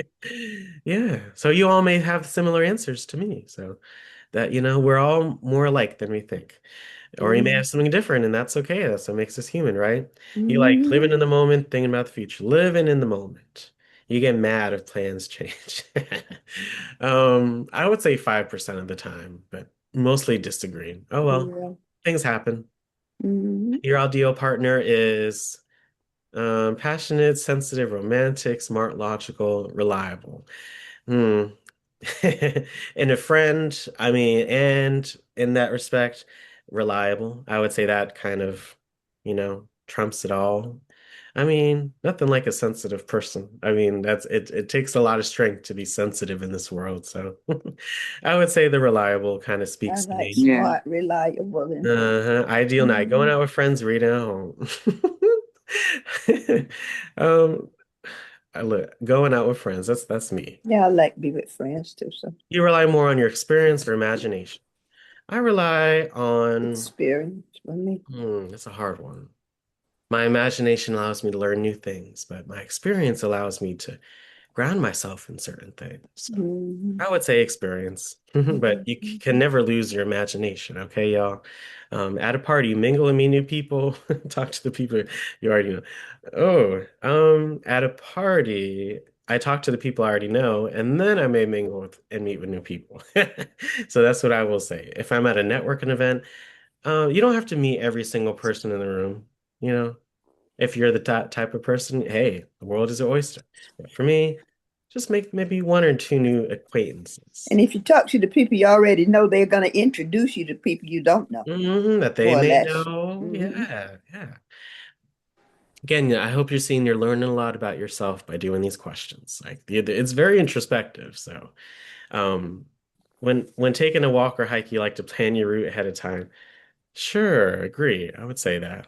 Yeah. So you all may have similar answers to me. So that, we're all more alike than we think. Or you may Mm-hmm. have something different, and that's okay. That's what makes us human, right? You like Mm-hmm. living in the moment, thinking about the future, living in the moment. You get mad if plans change. I would say 5% of the time, but mostly disagreeing. Oh well, Yeah. things happen. Mm-hmm. Your ideal partner is passionate, sensitive, romantic, smart, logical, reliable. Hmm. And a friend, I mean, and in that respect, reliable. I would say that kind of, trumps it all. I mean, nothing like a sensitive person. I mean, it takes a lot of strength to be sensitive in this world. So I would say the reliable kind of I speaks to like me. Yeah. smart, reliable, and Ideal night, going mhm. out with friends, reading at home. Um, going out with friends, that's me. Yeah, I like to be with friends too. So You rely more on your experience or imagination. I rely on, experience for me. that's a hard one. My imagination allows me to learn new things, but my experience allows me to ground myself in certain things. So Mm-hmm. I would say experience, but you can never lose your imagination, okay, y'all? At a party, mingle and meet new people, talk to the people you already know. Oh, at a party, I talk to the people I already know, and then I may mingle with and meet with new people. So that's what I will say. If I'm at a networking event, you don't have to meet every single person in the room, you know? If you're the type of person, hey, the world is an oyster. But for me, just make maybe one or two new acquaintances. And if you talk to the people you already know, they're going to introduce you to people you don't know, That they more or may less. know. Mm-hmm. Yeah, yeah. Again, yeah, I hope you're seeing you're learning a lot about yourself by doing these questions. Like it's very introspective. So, um, when taking a walk or hike, you like to plan your route ahead of time. Sure, agree. I would say that.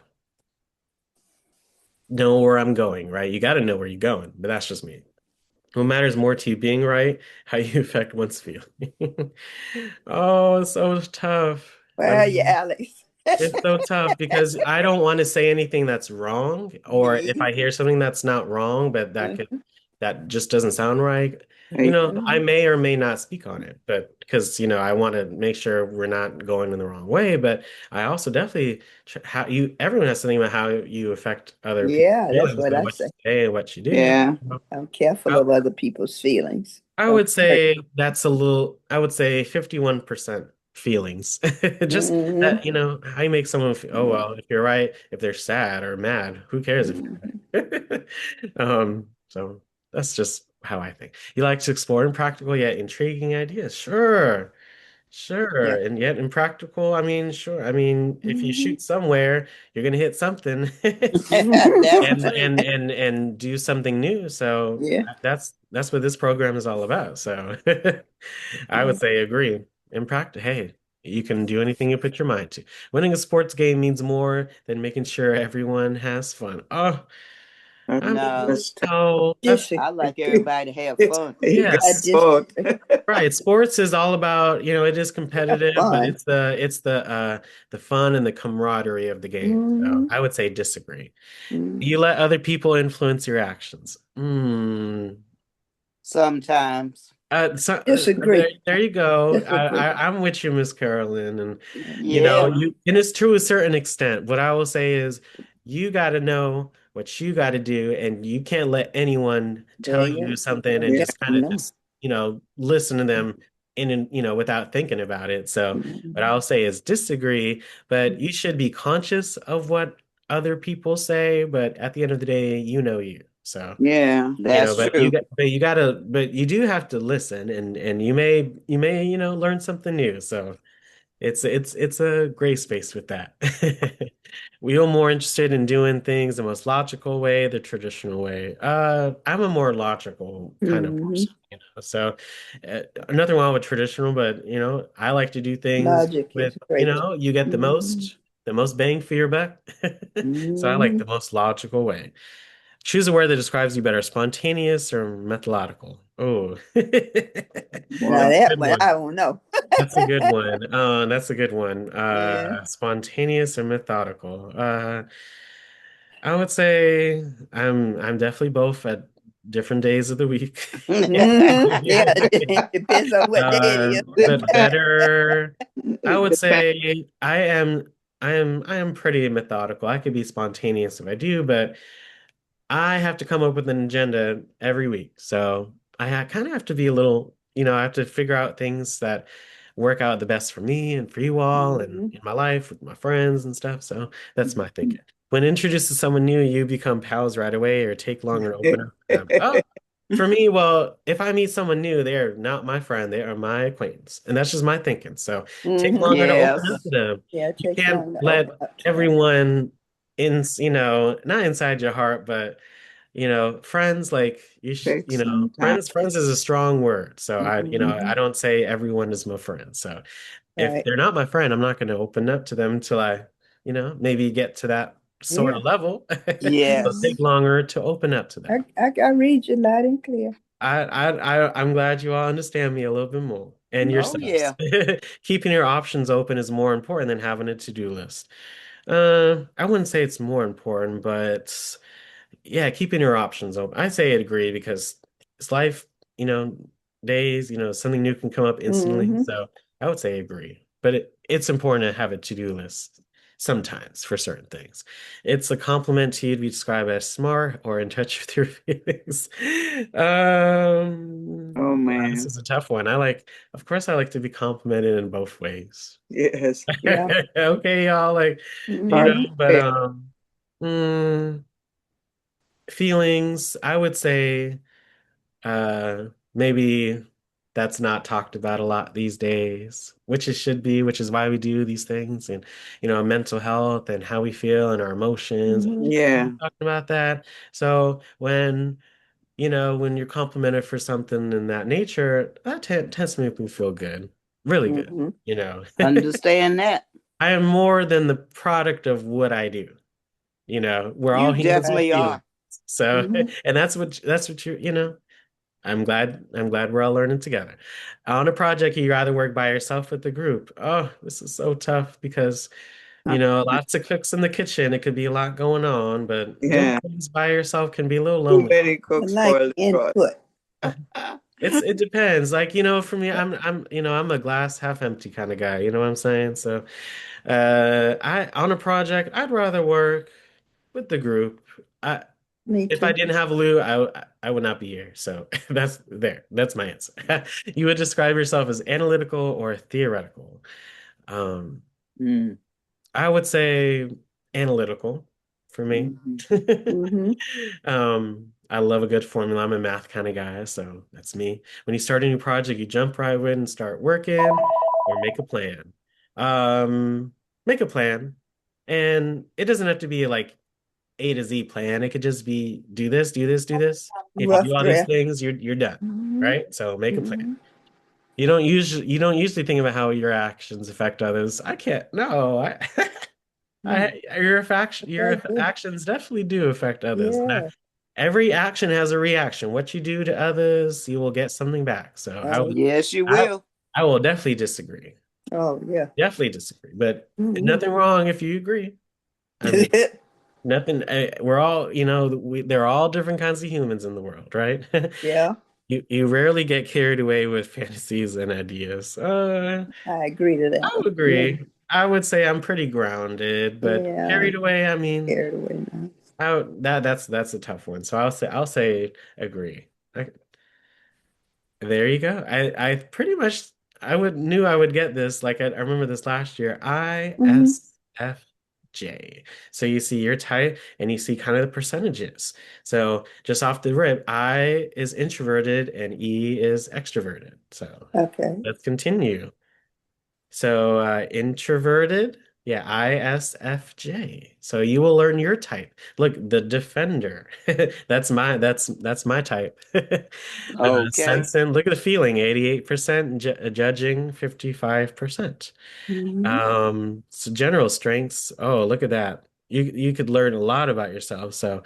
Know where I'm going, right? You got to know where you're going, but that's just me. What matters more to you being right, how you affect one's feeling. Oh, it's so tough. Where are you, Alex? It's so tough because I don't want to say anything that's wrong, or if Me. I hear something that's not wrong, but that just doesn't sound right, Right. I may or may not speak on it, but because I want to make sure we're not going in the wrong way, but I also definitely how you everyone has something about how you affect other people's Yeah, that's feelings what by I what you say. say and what you do. Yeah. I'm careful of other people's feelings. I Don't would hurt. say that's I would say 51% feelings. Just Mm-hmm. that, how you make someone feel, oh, well, if you're right, if they're sad or mad, who cares if Mm-hmm. you're right? So that's just how I think. You like to explore impractical yet intriguing ideas. Sure. Sure. Yeah. And yet impractical, I mean, sure. I mean, if you Mm-hmm. shoot somewhere, you're gonna hit something. That's and true. and and and do something new. So Yeah. that's what this program is all about. So I would Yeah. say agree. In practice, hey, you can do anything you put your mind to. Winning a sports game means more than making sure everyone has fun. Oh, I No, mean, That's tough. no, that's I Disagree. like everybody to have It's fun. you got I yes. both. disagree. Right. Sports is all about, it is Have competitive, but fun. it's the fun and the camaraderie of the game. So Mm-hmm. I would say disagree. You Mm-hmm. let other people influence your actions. Sometimes. There you go. Disagree. I'm with you, Miss Carolyn, and Yeah. it's to a certain extent. What I will say is, you got to know what you got to do, and you can't let anyone There tell you you go. something and You Yeah. just gotta kind of know. just listen to them without thinking about it. So what Mm-hmm. I'll say is disagree, but you should be conscious of what other people say. But at the end of the day, you know you. So. Yeah. That's true. But you do have to listen, and you may, learn something new. So it's a gray space with that. We are more interested in doing things the most logical way, the traditional way. I'm a more logical kind of Mm-hmm. person, so nothing wrong with traditional, but I like to do things Logic with, is great. you get Mm-hmm. the most bang for your buck. So I like Mm-hmm. the most logical way. Choose a word that describes you better, spontaneous or methodical. Oh, Now Boy. that's a that good one, one. I don't know. That's a good one. That's a good one. Yeah. Spontaneous or methodical. I would say I'm definitely both at different days of the week. Mm-hmm. Yeah, it depends on what day it is. But better, I would Depends. say I am. I am pretty methodical. I could be spontaneous if I do, but I have to come up with an agenda every week. So I kind of have to be a little, I have to figure out things that work out the best for me and for you all and Mm-hmm. in my life with my friends and stuff. So that's my thinking. When introduced to someone new, you become pals right away or take longer to open up to them. Oh, for me, well, if I meet someone new, they are not my friend, they are my acquaintance. And that's just my thinking. So take Mm-hmm. longer to open up Yes. to them. Yeah, it You takes can't long to let open up to them. everyone in, not inside your heart, but friends, like you should, Take some time. friends is a strong word. So I Mm-hmm. don't say everyone is my friend. So if Right. they're not my friend, I'm not going to open up to them until I, maybe get to that sort Yeah. of level. It'll Mm-hmm. Yes. take longer to open up to them. I read you loud and clear. I'm glad you all understand me a little bit more and Oh yourselves. yeah. Keeping your options open is more important than having a to-do list. I wouldn't say it's more important, but yeah, keeping your options open. I say I'd agree because it's life, you know, days, something new can come up instantly. Mm-hmm. So I would say agree. But it's important to have a to-do list sometimes for certain things. It's a compliment to you to be described as smart or in touch with your feelings. Oh Wow, this man. is a tough one. Of course, I like to be complimented in both ways. Yes. Yeah. Okay, y'all, Mm-hmm. but Okay. mm, feelings, I would say maybe that's not talked about a lot these days, which it should be, which is why we do these things and mental health and how we feel and our emotions. Mm-hmm. Yeah. Talking about that. So when you're complimented for something in that nature, that tends to make me feel good, really good. Mm-hmm. You know, Understand that. I am more than the product of what I do. We're all You humans with Right. definitely feelings. are. So, Mm-hmm. and that's what I'm glad we're all learning together. On a project, you either work by yourself with the group. Oh, this is so tough because, lots of cooks in the kitchen. It could be a lot going on, but doing Yeah. things by yourself can be a little Too lonely. many I cooks like spoil the broth. input. It depends. Like, for me, I'm a glass half empty kind of guy. You know what I'm saying? So, I on a project, I'd rather work with the group. I Me If I too. didn't have Lou, I would not be here. So that's there. That's my answer. You would describe yourself as analytical or theoretical. Um, Mm. I would say analytical for me. Mhm. Mm-hmm. I love a good formula. I'm a math kind of guy, so that's me. When you start a new project, you jump right in and start working or make a plan. Um, Make a plan. And it doesn't have to be like A to Z plan. It could just be do this, do this, do this. If you do Rough all these draft. things, you're done, Mm-hmm. right? So make a plan. Mm-hmm. You don't usually think about how your actions affect others. I can't. No, your Okay. actions definitely do affect others. And Yeah. every action has a reaction. What you do to others, you will get something back. So Oh, Yes, you I, will. I will definitely disagree. oh yeah. Definitely disagree. But Mm-hmm. nothing wrong if you agree. I mean, nothing. We're all, there are all different kinds of humans in the world, right? Yeah, You rarely get carried away with fantasies and ideas. I agree to I that would one. Yeah. agree. I would say I'm pretty grounded, but Yeah. carried away, I mean, Carried away now. that's a tough one. So I'll say agree. There you go. I pretty much I would get this. Like I remember this last year. Mm-hmm. ISFJ. So you see your type and you see kind of the percentages. So just off the rip, I is introverted and E is extroverted. So Okay. let's continue. So introverted, yeah, ISFJ. So you will learn your type. Look, the defender. That's my type. Okay. Sensing, look at the feeling, 88%, judging, 55%. Mm-hmm. So general strengths. Oh, look at that. You could learn a lot about yourself. So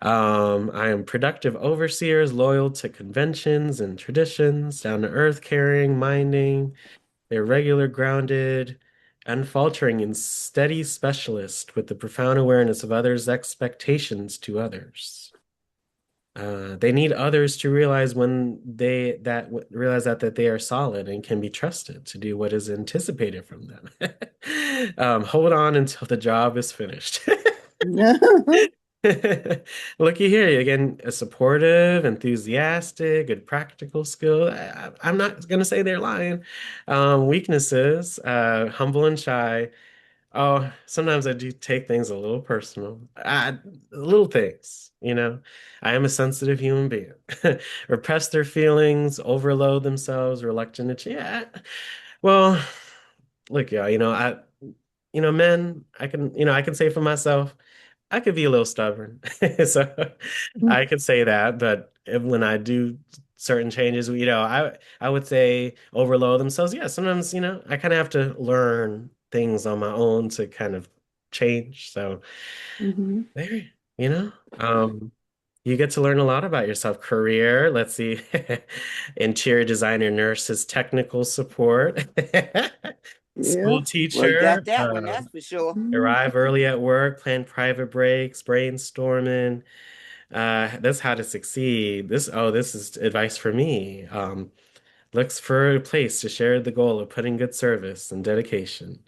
I am productive overseers, loyal to conventions and traditions, down to earth, caring, minding. They're regular, grounded, unfaltering, and steady specialist with the profound awareness of others' expectations to others. They need others to realize that they are solid and can be trusted to do what is anticipated from them. Hold on until the job is finished. No. Looky here, again, a supportive, enthusiastic, good practical skill. I'm not gonna say they're lying. Weaknesses, humble and shy. Oh, sometimes I do take things a little personal. Little things, you know. I am a sensitive human being. Repress their feelings, overload themselves, reluctant to change. Yeah. Well, look, yeah, men, I can say for myself, I could be a little stubborn. So I could say that, but when I do certain changes, I would say overload themselves. Yeah, sometimes, I kind of have to learn things on my own to kind of change. So Mm-hmm. there, you know, um, you get to learn a lot about yourself. Career, let's see, interior designer, nurses, technical support, Yeah. school Well, you teacher, got that one, that's for sure. arrive early at work, plan private breaks, brainstorming. That's how to succeed. This is advice for me. Looks for a place to share the goal of putting good service and dedication.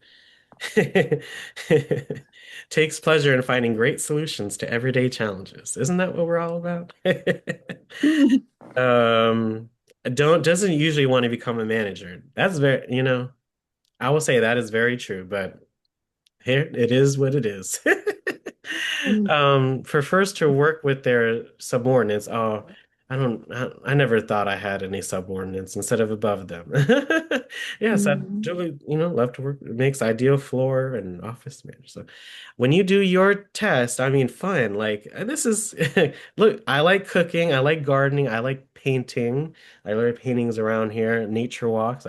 Takes pleasure in finding great solutions to everyday challenges. Isn't that what we're all about? Mm-hmm. Um, don't doesn't usually want to become a manager. That's I will say that is very true, but here it is what it is. Prefers to work with their subordinates. Oh, I never thought I had any subordinates instead of above them. Yes, I Mm-hmm. do, love to work. It makes ideal floor and office manager. So when you do your test, I mean, fun. Like this is, look, I like cooking. I like gardening. I like painting. I like paintings around here, nature walks.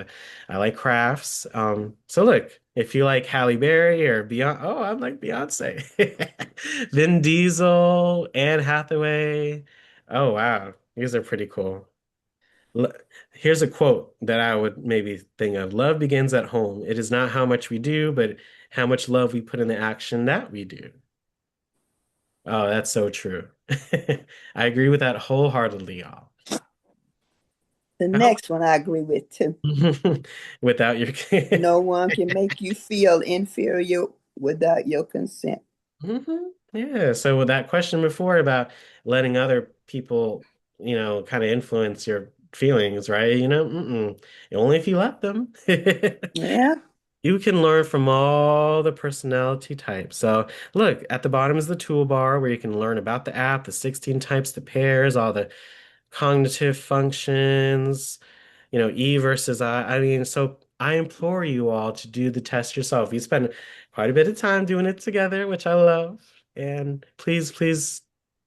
I like crafts. So look, if you like Halle Berry or Beyonce, oh, I'm like Beyonce. Vin Diesel, Anne Hathaway. Oh, wow. These are pretty cool. L- Here's a quote that I would maybe think of. Love begins at home. It is not how much we do, but how much love we put in the action that we do. Oh, that's so true. I agree with that wholeheartedly, y'all. The I hope next one I agree with too. without your No one can make you feel inferior without your consent. Yeah. So with that question before about letting other people, kind of influence your feelings, right? Only if you let them. Yeah. You can learn from all the personality types. So look, at the bottom is the toolbar where you can learn about the app, the 16 types, the pairs, all the cognitive functions, E versus I. I mean, so I implore you all to do the test yourself. We spend quite a bit of time doing it together, which I love. And please, please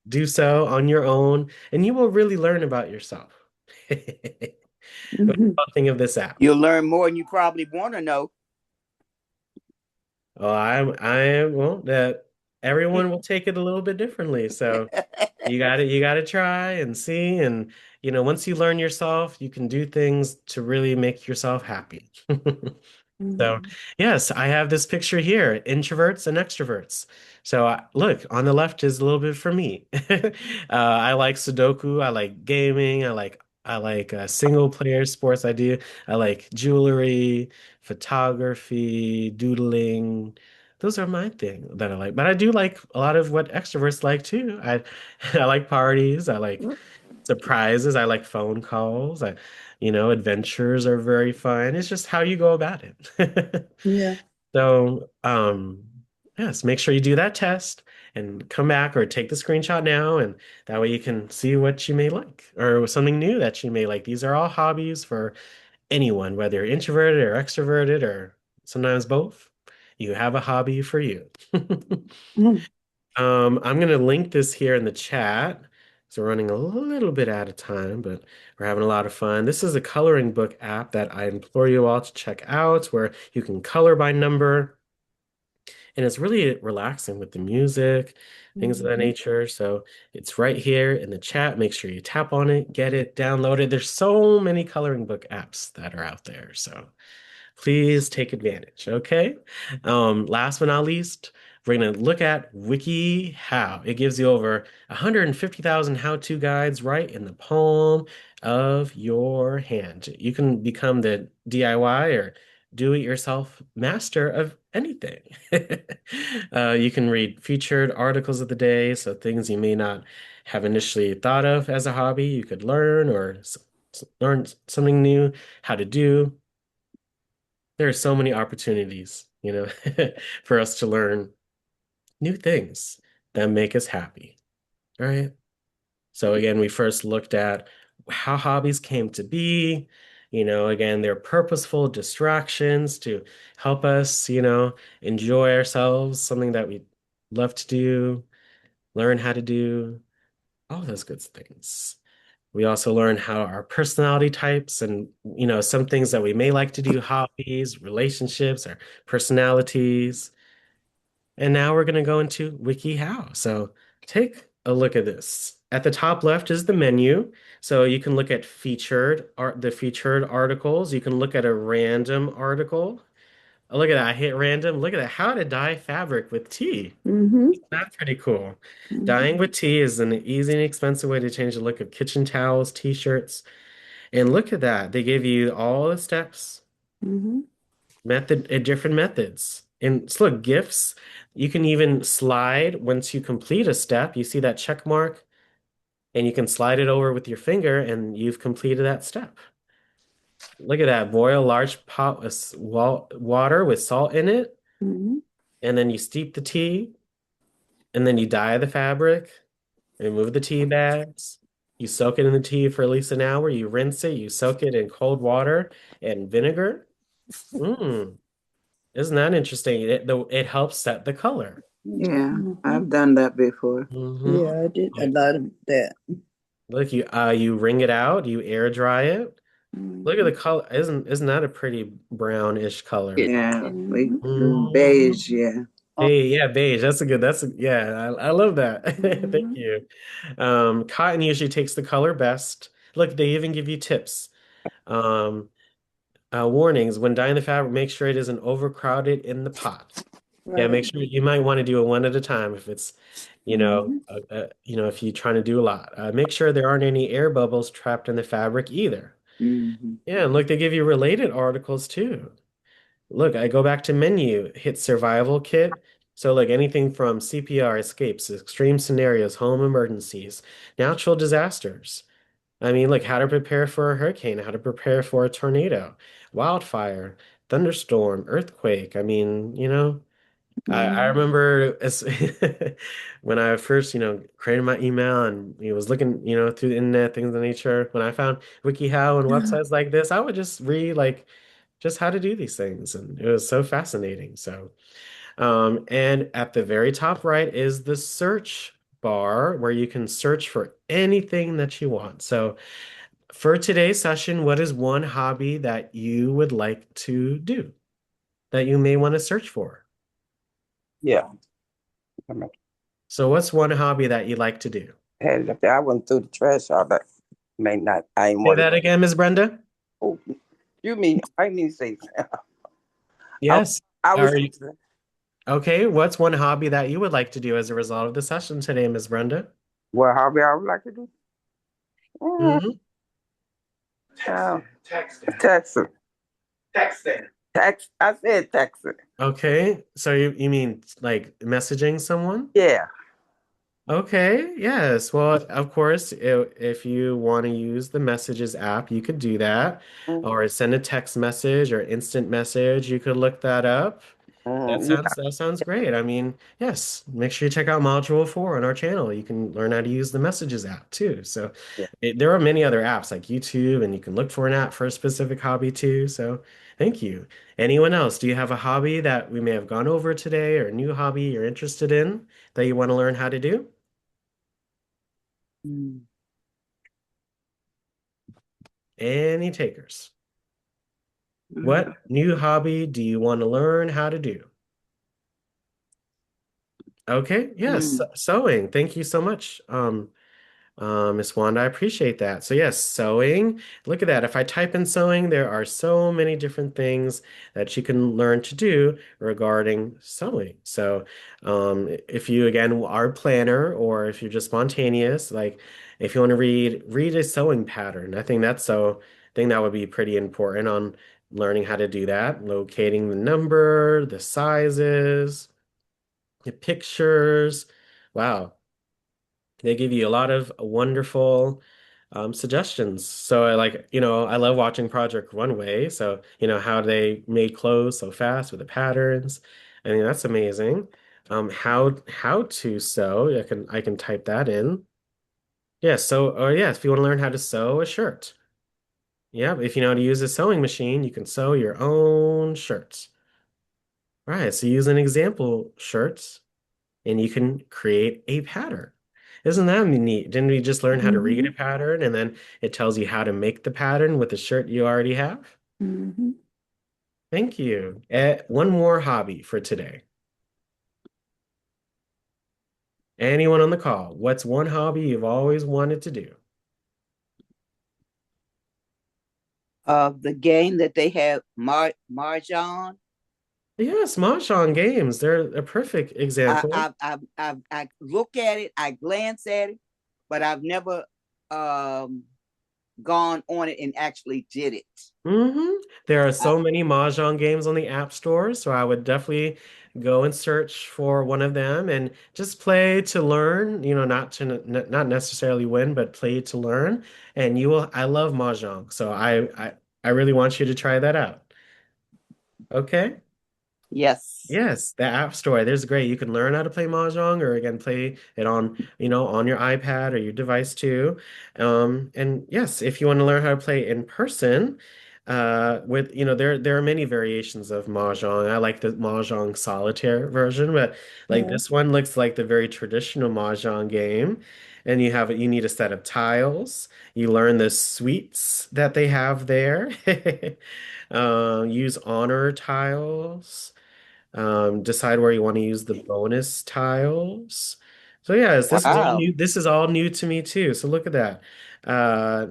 do so on your own, and you will really learn about yourself. What do Hmm. you think of this app? You'll learn more than you probably want to know. Oh, well, that everyone will take it a little bit differently. So you got to try and see. And, once you learn yourself, you can do things to really make yourself happy. So, Hmm. yes, I have this picture here, introverts and extroverts. So, look, on the left is a little bit for me. I like Sudoku, I like gaming, I like single player sports. I like jewelry, photography, doodling. Those are my thing that I like. But I do like a lot of what extroverts like too. I like parties, I like surprises, I like phone calls. Adventures are very fun. It's just how you go about it. Yeah. So, yes, make sure you do that test and come back or take the screenshot now, and that way you can see what you may like or something new that you may like. These are all hobbies for anyone, whether you're introverted or extroverted or sometimes both. You have a hobby for you. Mm-hmm. I'm going to link this here in the chat. So we're running a little bit out of time, but we're having a lot of fun. This is a coloring book app that I implore you all to check out, where you can color by number, and it's really relaxing with the music, things of that nature. So it's right here in the chat. Make sure you tap on it, get it, download it. There's so many coloring book apps that are out there. So please take advantage, okay? Last but not least, we're going to look at WikiHow. It gives you over 150,000 how-to guides right in the palm of your hand. You can become the DIY or do-it-yourself master of anything. You can read featured articles of the day, so things you may not have initially thought of as a hobby, you could learn or learn something new, how to do. There are so many opportunities, for us to learn new things that make us happy. All right. So again, we first looked at how hobbies came to be. Again, they're purposeful distractions to help us, enjoy ourselves, something that we love to do, learn how to do, all those good things. We also learn how our personality types and, some things that we may like to do, hobbies, relationships, our personalities. And now we're going to go into WikiHow. So take a look at this. At the top left is the menu. So you can look at the featured articles. You can look at a random article. Oh, look at that. I hit random. Look at that. How to dye fabric with tea. Mm-hmm. That's pretty cool. Mm-hmm. Dyeing with tea is an easy and expensive way to change the look of kitchen towels, t-shirts. And look at that. They give you all the steps Mm-hmm. different methods. And so look, gifts, you can even slide once you complete a step. You see that check mark, and you can slide it over with your finger, and you've completed that step. Look at that. Boil a large pot with water with salt in it, Mm-hmm. and then you steep the tea, and then you dye the fabric, remove the tea bags. You soak it in the tea for at least an hour. You rinse it. You soak it in cold water and vinegar. Mmm. Isn't that interesting? It helps set the color. Yeah, Mm-hmm. I've done that before. Hmm. Yeah, I did a lot of that. Look, you wring it out, you air dry it. Look at Mm-hmm. the color. Isn't that a pretty brownish color? Yeah, we Mm-hmm. beige, Mhm. yeah. Hey, yeah, beige. Yeah, I love that. Thank Mm-hmm. you. Cotton usually takes the color best. Look, they even give you tips. Um, Warnings when dyeing the fabric, make sure it isn't overcrowded in the pot. Yeah, make Right. sure you might want to do it one at a time if it's, Mm-hmm. if you're trying to do a lot. Make sure there aren't any air bubbles trapped in the fabric either. Hmm. Yeah, and look, they give you related articles too. Look, I go back to menu, hit survival kit. So like anything from CPR, escapes, extreme scenarios, home emergencies, natural disasters. I mean, like how to prepare for a hurricane, how to prepare for a tornado, wildfire, thunderstorm, earthquake. I mean, I Mm-hmm. remember when I first, created my email and was looking, through the internet, things of nature. When I found WikiHow and websites like this, I would just read like just how to do these things, and it was so fascinating. So, and at the very top right is the search bar where you can search for anything that you want. So, for today's session, what is one hobby that you would like to do that you may want to search for? Yeah, So, what's one hobby that you like to do? had left there. I went through the trash all that. May not. I ain't Say want that to. again, Ms. Brenda. Oh, you mean I need to say? I, Yes. I was. Are you okay? What's one hobby that you would like to do as a result of the session today, Ms. Brenda? What hobby I would like to do? Mm, Hmm. Texting. Text. I said texting. Okay. So you mean like messaging someone? Yeah. Okay, yes. Well, of course, if you want to use the Messages app, you could do that. Mm-hmm. Or send a text message or instant message. You could look that up. Yeah. That sounds great. I mean, yes, make sure you check out Module 4 on our channel. You can learn how to use the Messages app too. So Yeah. there are many other apps like YouTube, and you can look for an app for a specific hobby too. So thank you. Anyone else? Do you have a hobby that we may have gone over today or a new hobby you're interested in that you want to learn how to do? Mm-hmm. Any takers? What new hobby do you want to learn how to do? Okay, yes, sewing. Thank you so much. Miss Wanda, I appreciate that. So yes, sewing. Look at that. If I type in sewing, there are so many different things that you can learn to do regarding sewing. So if you again are a planner or if you're just spontaneous, like if you want to read a sewing pattern, I think that would be pretty important on learning how to do that, locating the number, the sizes, the pictures. Wow. They give you a lot of wonderful suggestions. So I like, I love watching Project Runway. So, how they made clothes so fast with the patterns. I mean, that's amazing. How to sew. I can type that in. Yeah, so or yeah, if you want to learn how to sew a shirt. Yeah, if you know how to use a sewing machine, you can sew your own shirts. Right, so use an example shirt and you can create a pattern. Isn't that neat? Didn't we just learn how to read Mm-hmm. a pattern and then it tells you how to make the pattern with the shirt you already have? Mm-hmm. Thank you. One more hobby for today. Anyone on the call, what's one hobby you've always wanted to do? The game that they have, Marjan. Yes, Mahjong games. They're a perfect example. I look at it, I glance at it, but I've never gone on it and actually did it. hmm There are I, so many Mahjong games on the App Store, so I would definitely go and search for one of them and just play to learn, not necessarily win, but play to learn. And I love Mahjong, so I really want you to try that out. Okay? yes. Yes, the App Store. There's great. You can learn how to play Mahjong or again play it on your iPad or your device too. And yes, if you want to learn how to play in person, there are many variations of Mahjong. I like the Mahjong solitaire version, but like Yeah. this one looks like the very traditional Mahjong game. And you need a set of tiles. You learn the suites that they have there. Use honor tiles, decide where you want to use the bonus tiles. So yes, Wow. this is all new to me too. So look at that. Uh,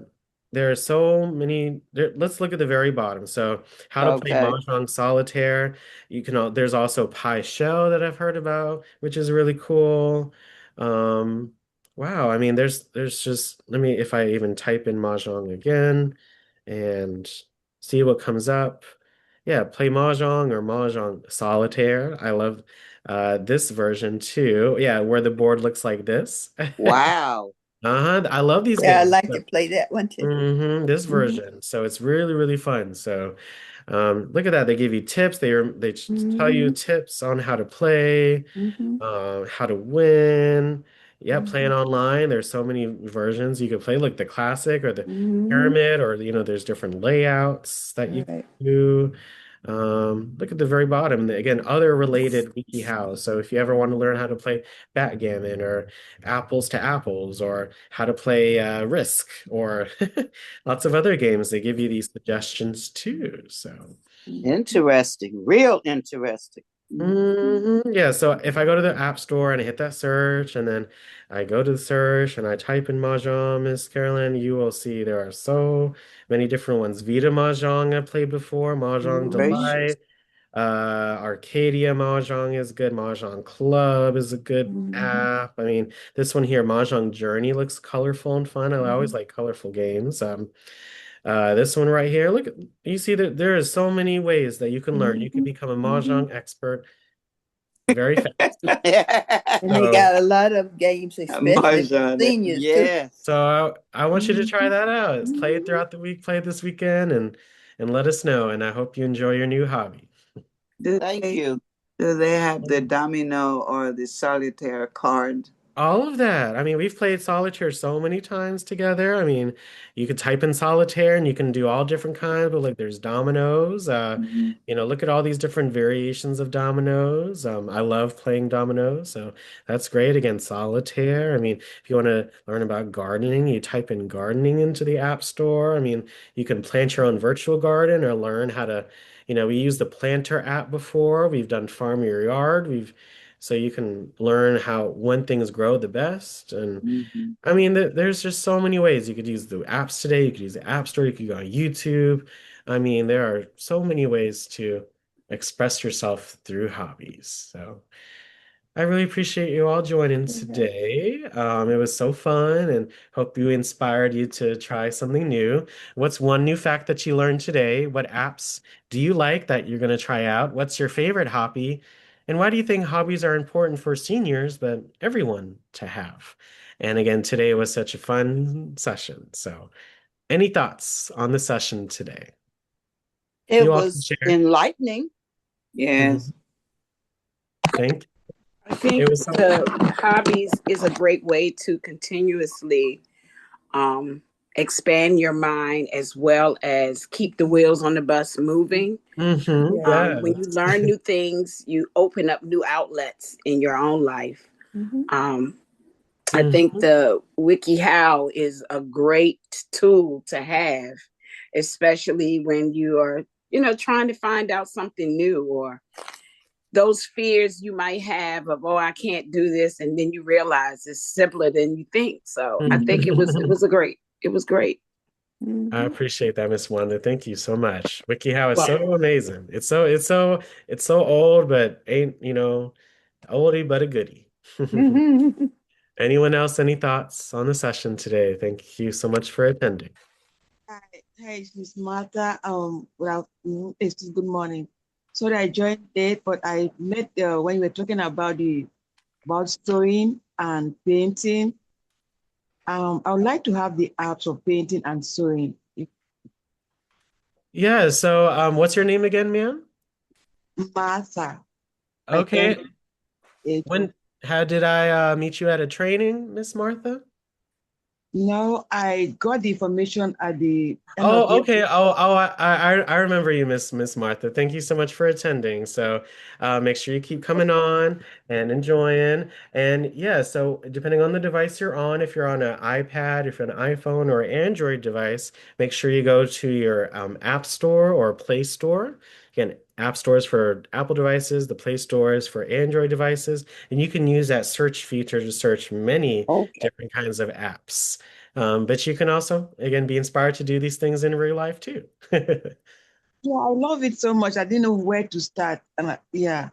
there are so many. Let's look at the very bottom. So how to play Okay. Mahjong Solitaire. There's also Pi Shell that I've heard about, which is really cool. Um, wow. I mean, there's just let me if I even type in Mahjong again and see what comes up. Yeah, play Mahjong or Mahjong Solitaire. I love this version too. Yeah, where the board looks like this. Wow. I love these Yeah, I games. like to play that one too. This Mm-hmm. version. So it's really, really fun. So look at that. They give you tips. They tell you Mm-hmm. tips on how to play, Mm-hmm. how to win. Yeah, playing Mm-hmm. online. There's so many versions you can play, like the classic or the Mm-hmm. pyramid, or there's different layouts that you can Right. do. Look at the very bottom. Again, other related WikiHows. So if you ever want to learn how to play backgammon or apples to apples or how to play Risk or lots of other games, they give you these suggestions too. So. Interesting. Real interesting. Yeah, so if I go to the App Store and I hit that search, and then I go to the search and I type in Mahjong, Miss Carolyn, you will see there are so many different ones. Vita Mahjong I played before, Mahjong Gracious. Delight, Arcadia Mahjong is good, Mahjong Club is a good Mm-hmm. app. I mean, this one here, Mahjong Journey, looks colorful and fun. I always Mm-hmm. like colorful games. This one right here, look, you see that there is so many ways that you can learn. You can Mm-hmm. become a Mm-hmm. Mahjong expert very fast. And they So, got a lot of games, especially for seniors too. Yes. so I want you to try Mm-hmm. that out. Play it Mm-hmm. throughout the week, play it this weekend, and let us know. And I hope you enjoy your new hobby. Do Thank they you. do they have the domino or the solitaire card? All of that. I mean, we've played solitaire so many times together. I mean, you could type in solitaire and you can do all different kinds, but like there's dominoes. Mhm. Look at all these different variations of dominoes. I love playing dominoes, so that's great. Again, solitaire. I mean, if you want to learn about gardening, you type in gardening into the App Store. I mean, you can plant your own virtual garden or learn how to, we used the Planter app before. We've done Farm Your Yard. So you can learn how when things grow the best. And Mhm. I mean, there's just so many ways you could use the apps today. You could use the App Store. You could go on YouTube. I mean, there are so many ways to express yourself through hobbies. So I really appreciate you all joining today. It was so fun and hope you inspired you to try something new. What's one new fact that you learned today? What apps do you like that you're going to try out? What's your favorite hobby? And why do you think hobbies are important for seniors, but everyone to have? And again, today was such a fun session. So, any thoughts on the session today? It You all can was share. enlightening. Yes. Mhm. Thank you. I think It was so. the hobbies is a great way to continuously um, expand your mind as well as keep the wheels on the bus moving. When you Yes. learn new things, you open up new outlets in your own life. Mhm. I think Mhm. the WikiHow is a great tool to have, especially when you are, trying to find out something new or those fears you might have of, oh, I can't do this, and then you realize it's simpler than you think. So I think it was great. I Mhm. appreciate that, Miss Wanda. Thank you so much. WikiHow is Well, so amazing. It's so old, but ain't, oldie but a goodie. Anyone else, any thoughts on the session today? Thank you so much for attending. Hi, hi, it's Miss Martha. Well, it's good morning. Sorry, I joined late, but I met when you were talking about the about sewing and painting. I would like to have the apps of painting and sewing. Yeah, so what's your name again, ma'am? Martha, my phone Okay. is When how did I meet you at a training, Miss Martha? no, I got the information at the end of Oh, the okay. I remember you, Miss Martha. Thank you so much for attending. So, make sure you keep coming on and enjoying. And yeah, so depending on the device you're on, if you're on an iPad, if you're on an iPhone or Android device, make sure you go to your App Store or Play Store. Again, App Store is for Apple devices, the Play Store is for Android devices, and you can use that search feature to search many Okay. different kinds of apps. But you can also, again, be inspired to do these things in real life too. yeah, I love it so much. I didn't know where to start. Yeah.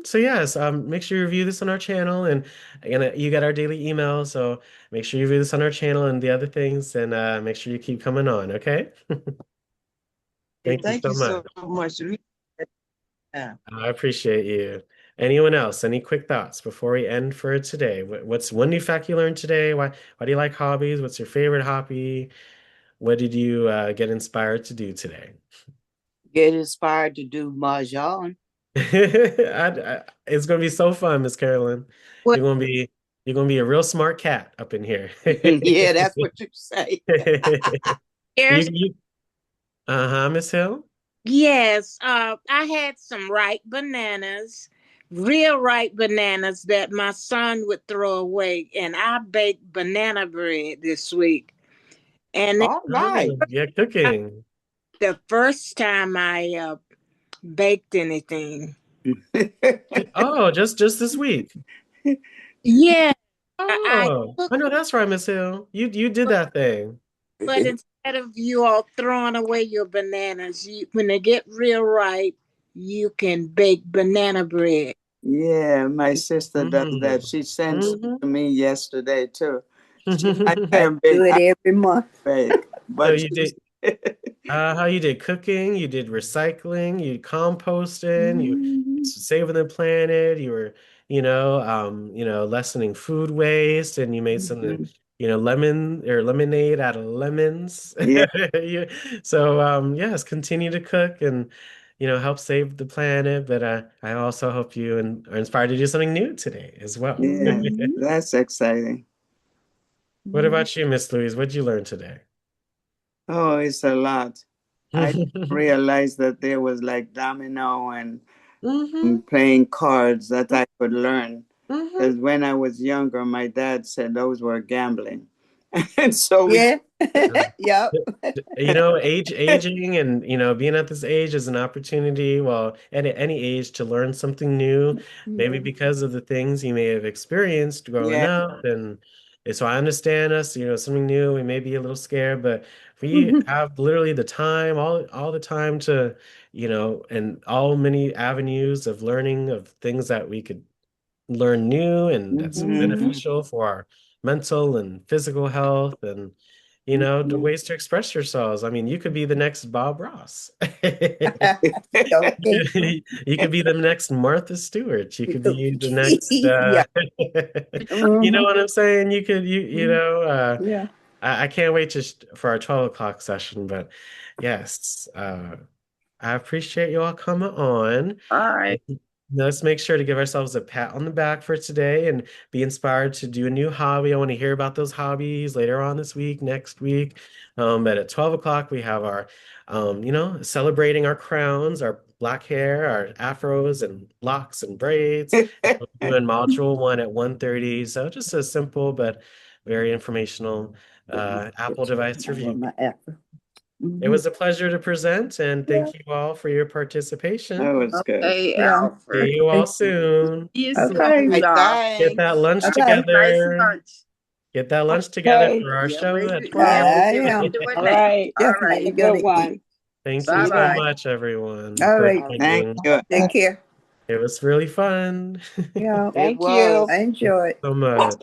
So yes, make sure you review this on our channel, and again, you get our daily email. So make sure you review this on our channel and the other things, and make sure you keep coming on. Okay? Thank you Thank so you much. so much. Really, yeah. I appreciate you. Anyone else? Any quick thoughts before we end for today? What's one new fact you learned today? Why do you like hobbies? What's your favorite hobby? What did you get inspired to do today? Get inspired to do mahjong. It's gonna be so fun, Miss Carolyn. What? You're gonna be you're gonna be a real smart cat up in here. Yeah, that's what you say. Yes, You uh-huh, Miss Hill. yes. I had some ripe bananas, real ripe bananas that my son would throw away, and I baked banana bread this week. And it All right. Oh, yeah, cooking. the first time I baked anything. Oh, just this week. Yeah, I Oh, cooked, I know that's right, Miss Hill. You did that thing. but instead of you all throwing away your bananas, when they get real ripe, you can bake banana bread. Yeah, my sister does that. Mm-hmm. She sent some Mm-hmm. to me yesterday too. I I can't do bake. it I every month. bake, So but you did how you did cooking, you did recycling, you composting, you Mhm. saving the planet, you were, lessening food waste, and you made some, Mhm. lemon or lemonade out of lemons. yeah, You- So yes, continue to cook and help save the planet, but I also hope you are inspired to do something new today as well. yeah, Mhm. that's exciting. What Mhm. about you, Miss Louise? What did you learn today? Oh, it's a lot. I didn't realize that there was like domino Hmm. and playing cards that I could learn. Hmm. Because when I was younger, my dad said those were gambling. And so we, Yeah. Yep. Aging and, being at this age is an opportunity, well, at any age to learn something new, maybe Yeah. because of the things you may have experienced growing yeah, up. And so I understand us, something new, we may be a little scared, but we have literally the time, all the time to, and all many avenues of learning of things that we could learn new and that's Mhm. beneficial for our mental and physical health and the ways to express yourselves. I mean, you could be the next Bob Ross. Okay. You could be the next Martha Stewart. You could be the next Yeah. you know Mhm. what I'm saying? Yeah. I can't wait for our 12 o'clock session, but yes, I appreciate you all coming on. All right. Let's make sure to give ourselves a pat on the back for today and be inspired to do a new hobby. I want to hear about those hobbies later on this week, next week. But at 12 o'clock, we have our, celebrating our crowns, our black hair, our afros and locks and braids. And we're doing module 1 at 1:30. So just a simple but very informational Apple device review. My apple. It was a pleasure to present, and thank you all for your participation. That was good. Okay, Alfred. See you all soon. You Okay. Right, Get that thanks. lunch Okay. Nice together. lunch. Get that lunch together Okay. for our Yeah, show we're, at yeah, 12. I we're am. gonna do it All now. right. All Definitely right. gonna Good eat. one. Thank you so Bye-bye. much, everyone, All for right. Thank attending. you. Take care. It was really fun. Yeah. It Thank you. I was. enjoyed. So much.